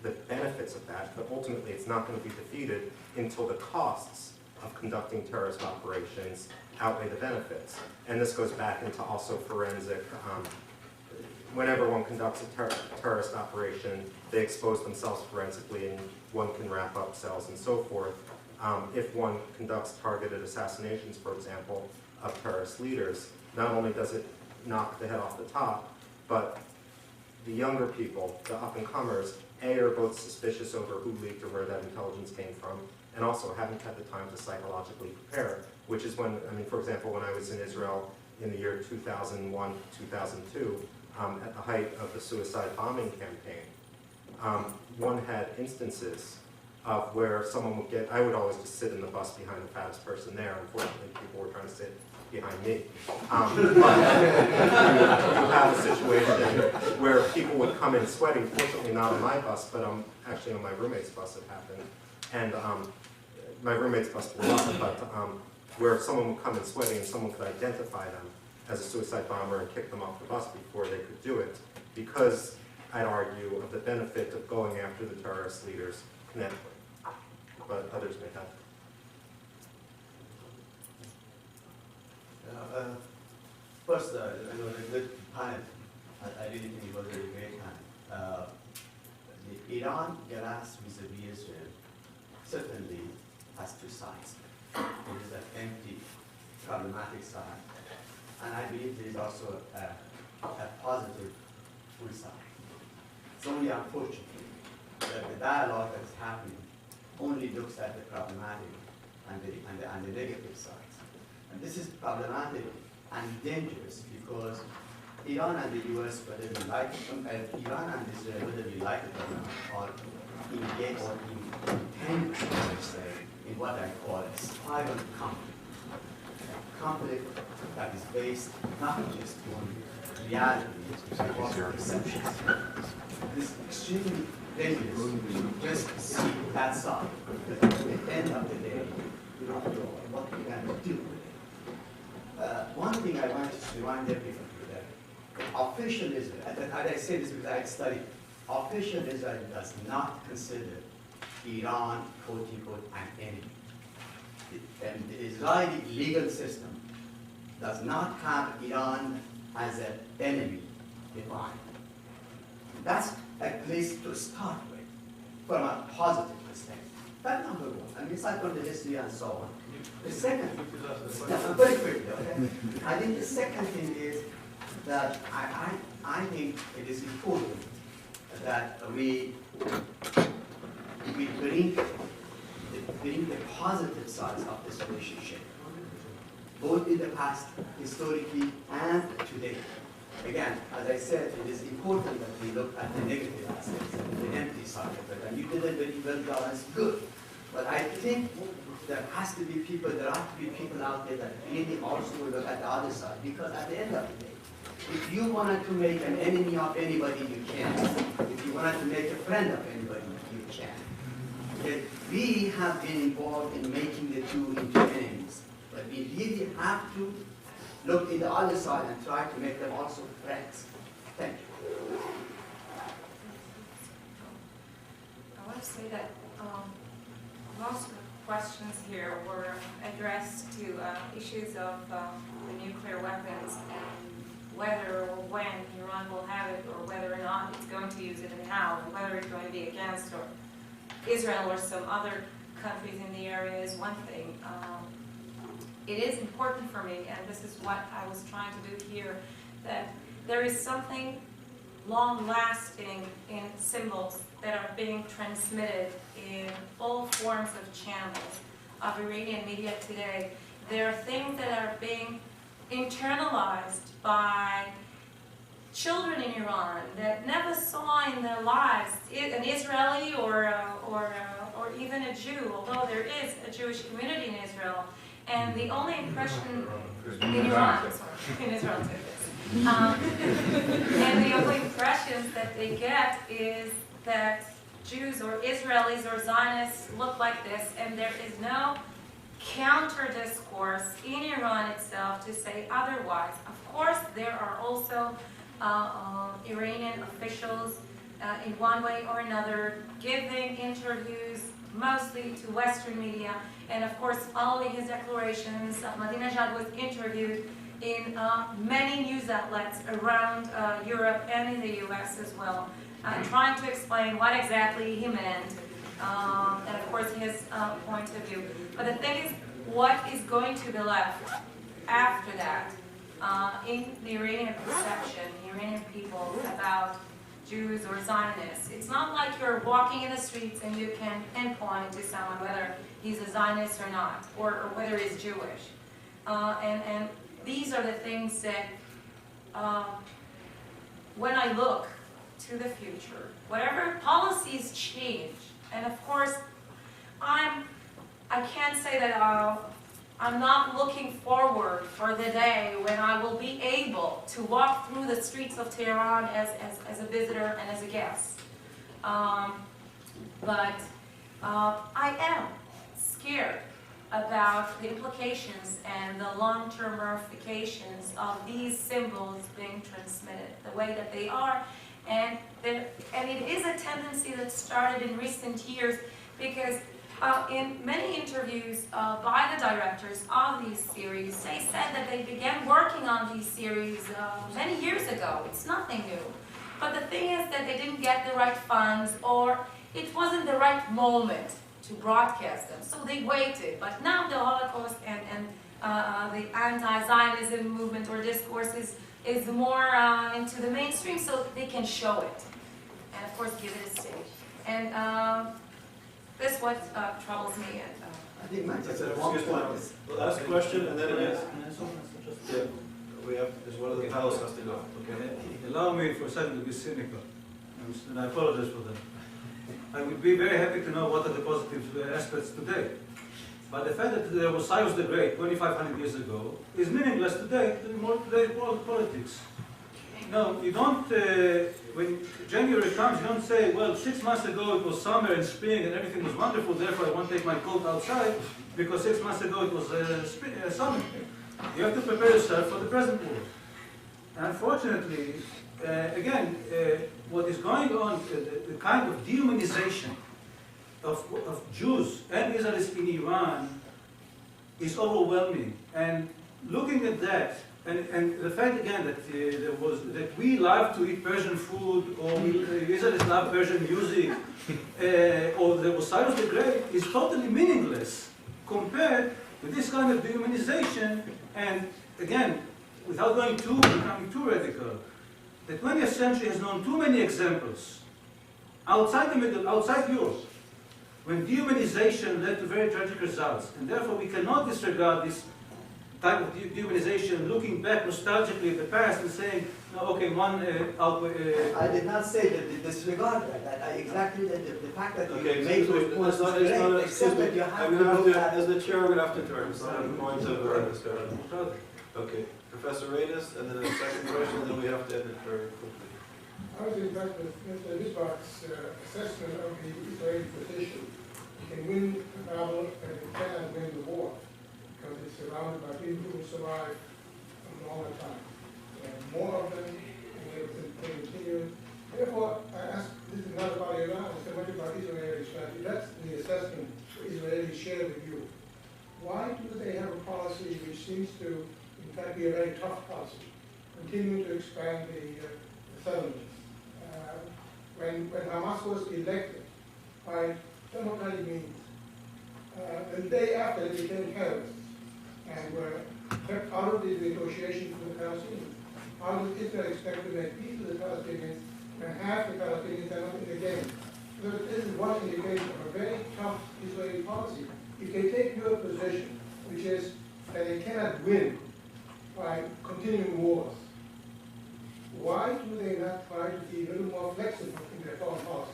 the benefits of that, but ultimately it's not going to be defeated until the costs of conducting terrorist operations outweigh the benefits. And this goes back into also forensic. Whenever one conducts a terrorist operation, they expose themselves forensically, and one can wrap up cells and so forth. If one conducts targeted assassinations, for example, of terrorist leaders, not only does it knock the head off the top, but the younger people, the up-and-comers, are both suspicious over who leaked or where that intelligence came from, and also haven't had the time to psychologically prepare, which is when, for example, when I was in Israel in the year 2001, 2002, at the height of the suicide bombing campaign, one had instances of where someone would I would always just sit in the bus behind the fattest person there. Unfortunately, people were trying to sit behind me. But you have a situation where people would come in sweating, fortunately not on my bus, but actually on my roommate's bus it happened. And my roommate's bus blew up, but where someone would come in sweating and someone could identify them as a suicide bomber and kick them off the bus before they could do it, because I'd argue of the benefit of going after the terrorist leaders kinetically. But others may have. First, it was a good panel. I really think it was a very great panel. The Iran glass vis-a-vis Israel certainly has two sides. There is an empty, problematic side, and I believe there is also a positive full side. It's only unfortunate that the dialogue that's happening only looks at the problematic and the negative sides. And this is problematic and dangerous because Iran and the US, whether we like it, Iran and Israel, whether we like it or not, are engaged or intended, I would say, in what I call a spiral conflict. conflict that is based not just on reality, but also perceptions. It is extremely dangerous to just see that side. But at the end of the day, after all, what we can do with it. One thing I want to remind everybody that official Israel, and I say this because I studied, official Israel does not consider Iran, quote unquote, an enemy. And the Israeli legal system does not have Iran as an enemy defined. That's a place to start with from a positive perspective. That's number one. And aside from the history and so on. The second, very quickly, okay? I think the second thing is that I think it is important that we bring the positive sides of this relationship, both in the past, historically, and today. Again, as I said, it is important that we look at the negative aspects, the empty side of it. And you did it very well, balanced, good. But I think there has to be people, there have to be people out there that really also look at the other side. Because at the end of the day, if you wanted to make an enemy of anybody, you can. If you wanted to make a friend of anybody, you can. Okay? We have been involved in making the two into enemies. But we really have to look in the other side and try to make them also friends. Thank you. I want to say that most of the questions here were addressed to issues of the nuclear weapons and whether or when Iran will have it, or whether or not it's going to use it and how, and whether it's going to be against or Israel or some other countries in the area is one thing. It is important for me, and this is what I was trying to do here, that there is something long-lasting in symbols that are being transmitted in all forms of channels of Iranian media today. There are things that are being internalized by children in Iran that never saw in their lives an Israeli or even a Jew, although there is a Jewish community in Israel. And the only impression in Iran, sorry, in Israel too, and the only impressions that they get is that Jews or Israelis or Zionists look like this, and there is no counter-discourse in Iran itself to say otherwise. Of course, there are also Iranian officials in one way or another giving interviews mostly to Western media, and of course, following his declarations, Ahmadinejad was interviewed in many news outlets around Europe and in the US as well, trying to explain what exactly he meant, and of course his point of view. But the thing is, what is going to be left after that in the Iranian perception, the Iranian people, about Jews or Zionists? It's not like you're walking in the streets and you can pinpoint to someone whether he's a Zionist or not, or whether he's Jewish. And these are the things that, when I look to the future, whatever policies change, and of course, I can't say that I'm not looking forward for the day when I will be able to walk through the streets of Tehran as a visitor and as a guest. But I am scared about the implications and the long-term ramifications of these symbols being transmitted the way that they are. And it is a tendency that started in recent years, because in many interviews by the directors of these series, they said that they began working on these series many years ago. It's nothing new. But the thing is that they didn't get the right funds, or it wasn't the right moment to broadcast them. So they waited. But now the Holocaust and the anti-Zionism movement or discourse is more into the mainstream, so they can show it. And of course give it a stage. And this is what troubles me. I think my last question, and then it is. Yeah, there's one of the panelists has to go. Okay. Allow me for a second to be cynical, and I apologize for that. I would be very happy to know what are the positive aspects today. But the fact that there was Cyrus the Great 2,500 years ago is meaningless today in today's world politics. No, you don't, when January comes, you don't say, well, 6 months ago it was summer and spring and everything was wonderful, therefore I won't take my coat outside because 6 months ago it was summer. You have to prepare yourself for the present world. And unfortunately, again, what is going on, the kind of dehumanization of Jews and Israelis in Iran is overwhelming. And looking at that, and the fact again that that we love to eat Persian food, or Israelis love Persian music, or there was Cyrus the Great, is totally meaningless compared with this kind of dehumanization. And again, without becoming too radical, the 20th century has known too many examples outside Europe, when dehumanization led to very tragic results. And therefore we cannot disregard this type of dehumanization, looking back nostalgically at the past and saying, no, okay, I did not say that disregard that. Exactly the fact that you make those points not, is great, except that you have to look at... As the chair, I'm going to have to interrupt. It's not a point of discussion. Okay, Professor Reyes, and then a second question, then we have to end it very quickly. I was impressed with Mr. Misbach's assessment of the Israeli position. It can win the battle and it cannot win the war, because it's surrounded by people who will survive a longer time. And more of them, and they will continue. Therefore, I ask, this is not about Iran, it's so much about Israeli strategy. That's the assessment Israelis share with you. Why do they have a policy which seems to, in fact, be a very tough policy, continuing to expand the settlements? When Hamas was elected by democratic means, the day after they became terrorists and were kept out of the negotiations with the Palestinians, how does Israel expect to make peace with the Palestinians when half the Palestinians are not in the game? So this is one indication of a very tough Israeli policy. If they take your position, which is that they cannot win by continuing wars, why do they not try to be a little more flexible in their foreign policy?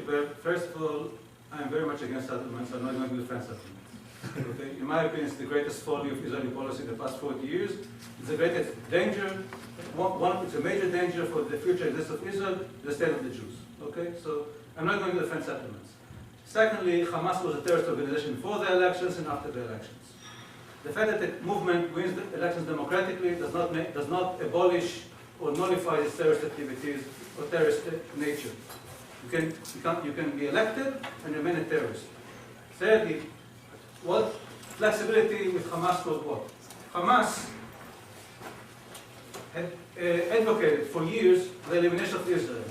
Well, first of all, I'm very much against settlements. I'm not going to defend settlements. Okay? In my opinion, it's the greatest folly of Israeli policy in the past 40 years. It's the greatest danger. It's a major danger for the future existence of Israel, the state of the Jews. Okay? So I'm not going to defend settlements. Secondly, Hamas was a terrorist organization before the elections and after the elections. The fact that the movement wins the elections democratically does not abolish or nullify its terrorist activities or terrorist nature. You can be elected and remain a terrorist. Thirdly, what flexibility with Hamas toward what? Hamas had advocated for years the elimination of Israel.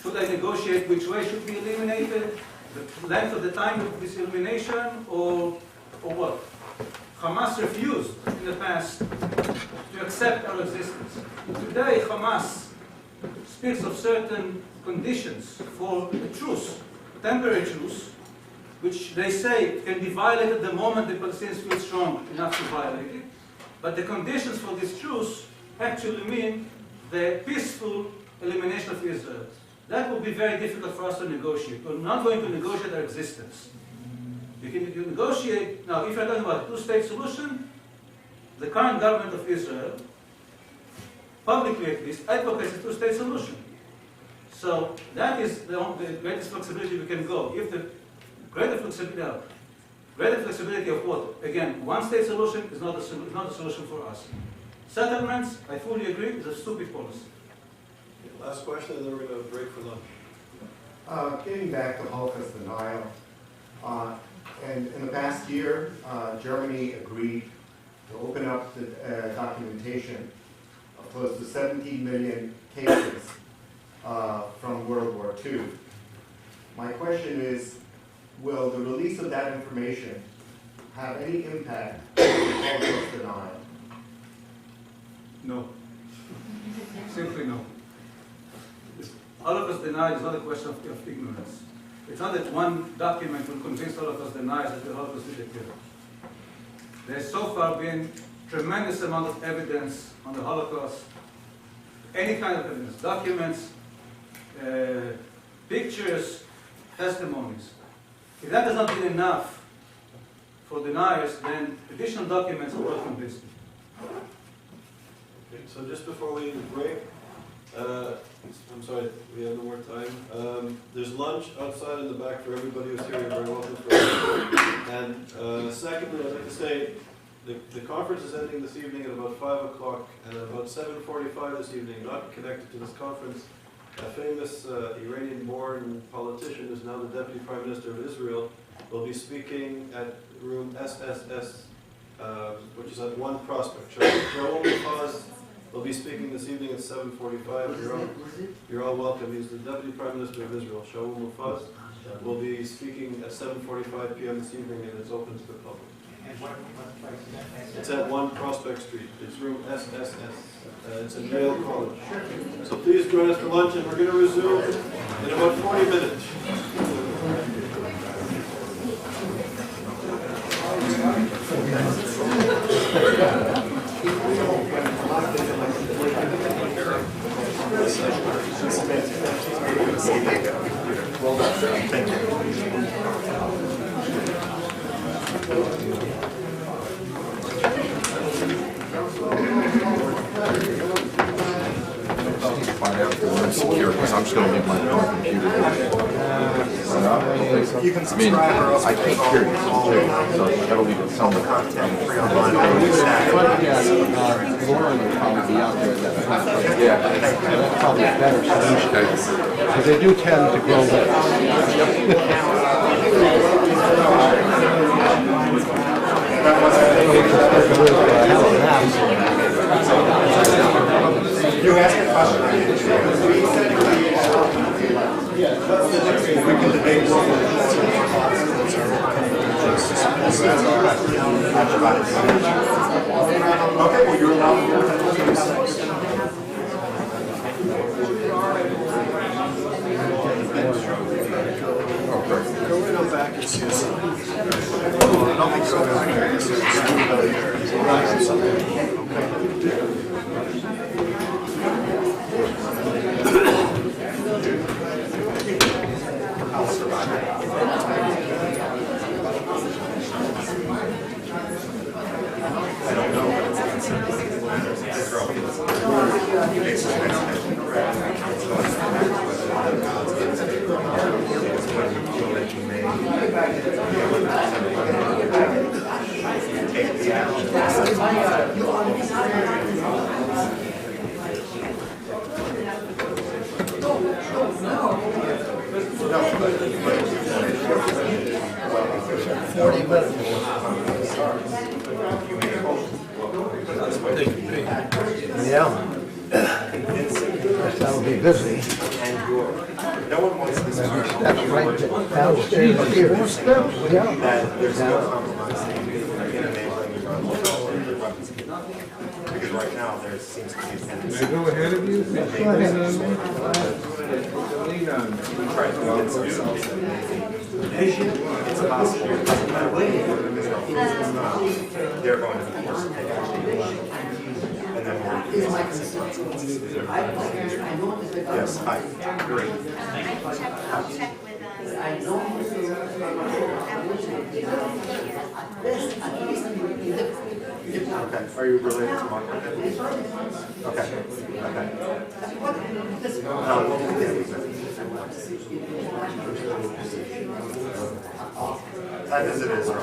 Should I negotiate which way should be eliminated? The length of the time of this elimination, or what? Hamas refused in the past to accept our existence. Today, Hamas speaks of certain conditions for a truce, a temporary truce, which they say can be violated the moment the Palestinians feel strong enough to violate it. But the conditions for this truce actually mean the peaceful elimination of Israel. That would be very difficult for us to negotiate. We're not going to negotiate our existence. You can negotiate, now if you're talking about a two-state solution, the current government of Israel, publicly at least, advocates a two-state solution. So that is the greatest flexibility we can go. If the greater flexibility of what? Again, one-state solution is not a solution for us. Settlements, I fully agree, is a stupid policy. Last question, and then we're going to break for lunch. Getting back to Holocaust denial, and in the past year, Germany agreed to open up the documentation of close to 17 million cases from World War II. My question is, will the release of that information have any impact on Holocaust denial? No. Simply no. Holocaust denial is not a question of ignorance. It's not that one document will convince Holocaust deniers that the Holocaust did occur. There's so far been tremendous amount of evidence on the Holocaust, any kind of evidence, documents, pictures, testimonies. If that has not been enough for deniers, then additional documents are welcome listed. Okay, so just before we break, I'm sorry, we have no more time. There's lunch outside in the back for everybody who's here. You're very welcome for it. And secondly, I'd like to say the conference is ending this evening at about 5 o'clock, and at about 7:45 this evening, not connected to this conference, a famous Iranian-born politician who's now the Deputy Prime Minister of Israel will be speaking at room SSS, which is at 1 Prospect. Shaul Mufaz will be speaking this evening at 7:45. You're all welcome. He's the Deputy Prime Minister of Israel. Shaul Mufaz will be speaking at 7:45 p.m. this evening, and it's open to the public. It's at 1 Prospect Street. It's room SSS. It's in Yale College. So please join us for lunch, and we're going to resume in about 40 minutes. Well done. Thank you. Find out if they're secure, because I'm just going to leave my computer. You can subscribe or else I can't hear you, so I gotta leave it somewhere. Lauren will probably be out there at that time. Yeah, that's probably a better solution. Because they do tend to grow late. You asked a question. We can debate. Okay, well, you're allowed Go back and see us. I don't think so. Yeah. That'll be busy. No one wants this. That's right downstairs here. Yeah. That there's no compromise in enabling your weapons. Because right now there seems to be a tendency. They go ahead of you? Go ahead. Try to convince ourselves that it's possible. It doesn't matter what we do, it's not. They're going to be forced to take action. And then we're going to consequences. Yes, hi. Great. I'll check with Okay. Are you related to Mark? Okay. I visited Israel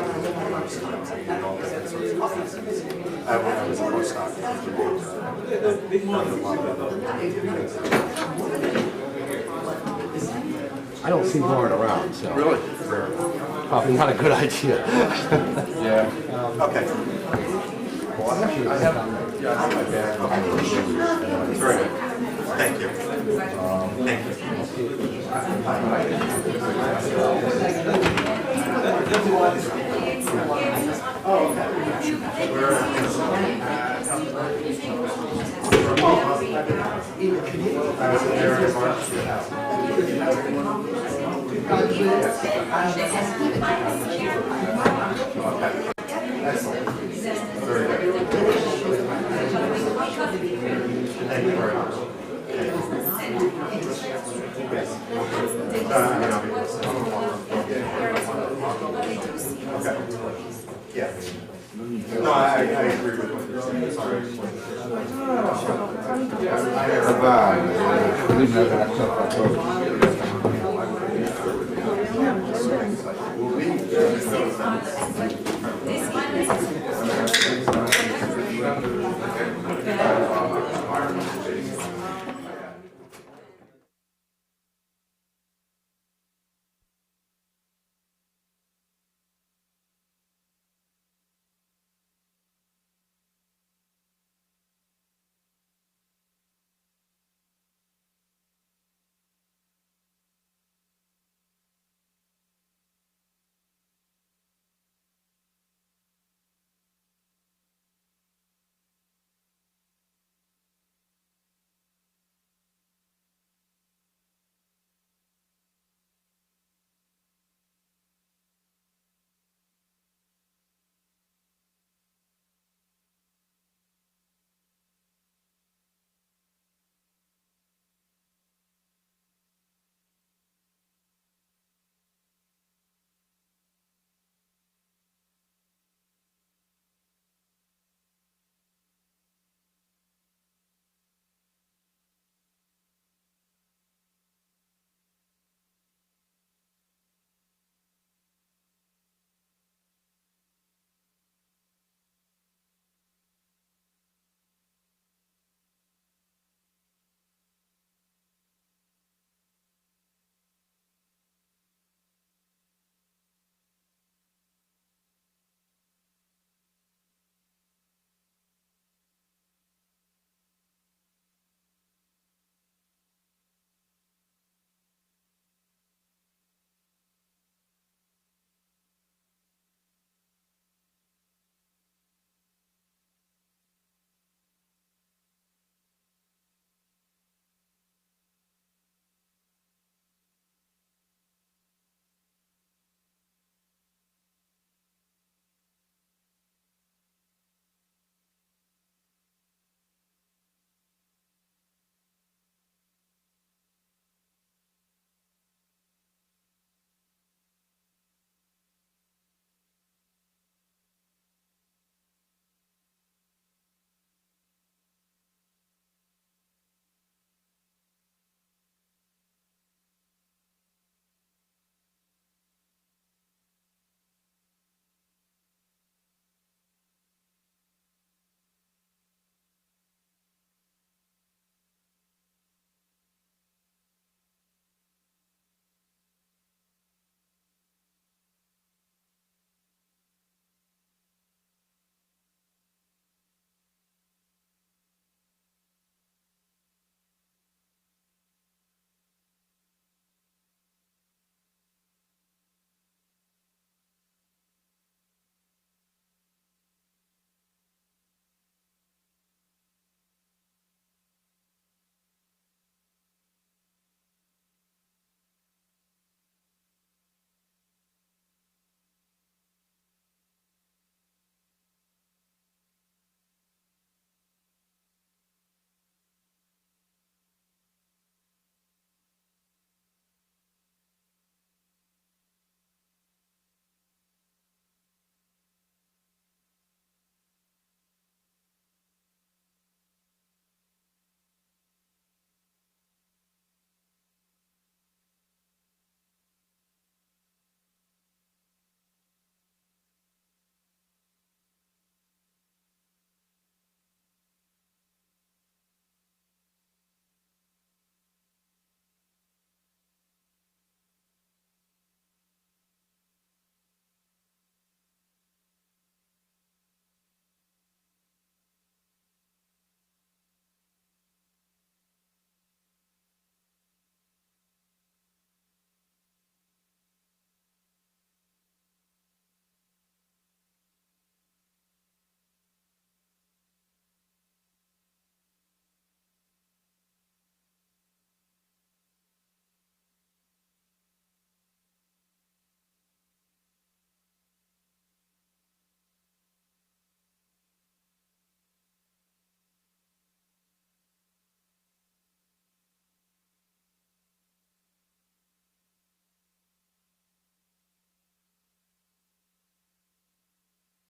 and all different sorts of places. When I was a postdoc. I don't see Lauren around, so. Really? Probably not a good idea. Yeah. Okay. Well, I have my bag. Very good. Thank you. Thank you. Oh, okay. I was there in March. Okay. Excellent. Very good. Thank you very much. Yes. I mean, I'll be listening. Okay. No, I agree with what you're saying, sorry. Bye.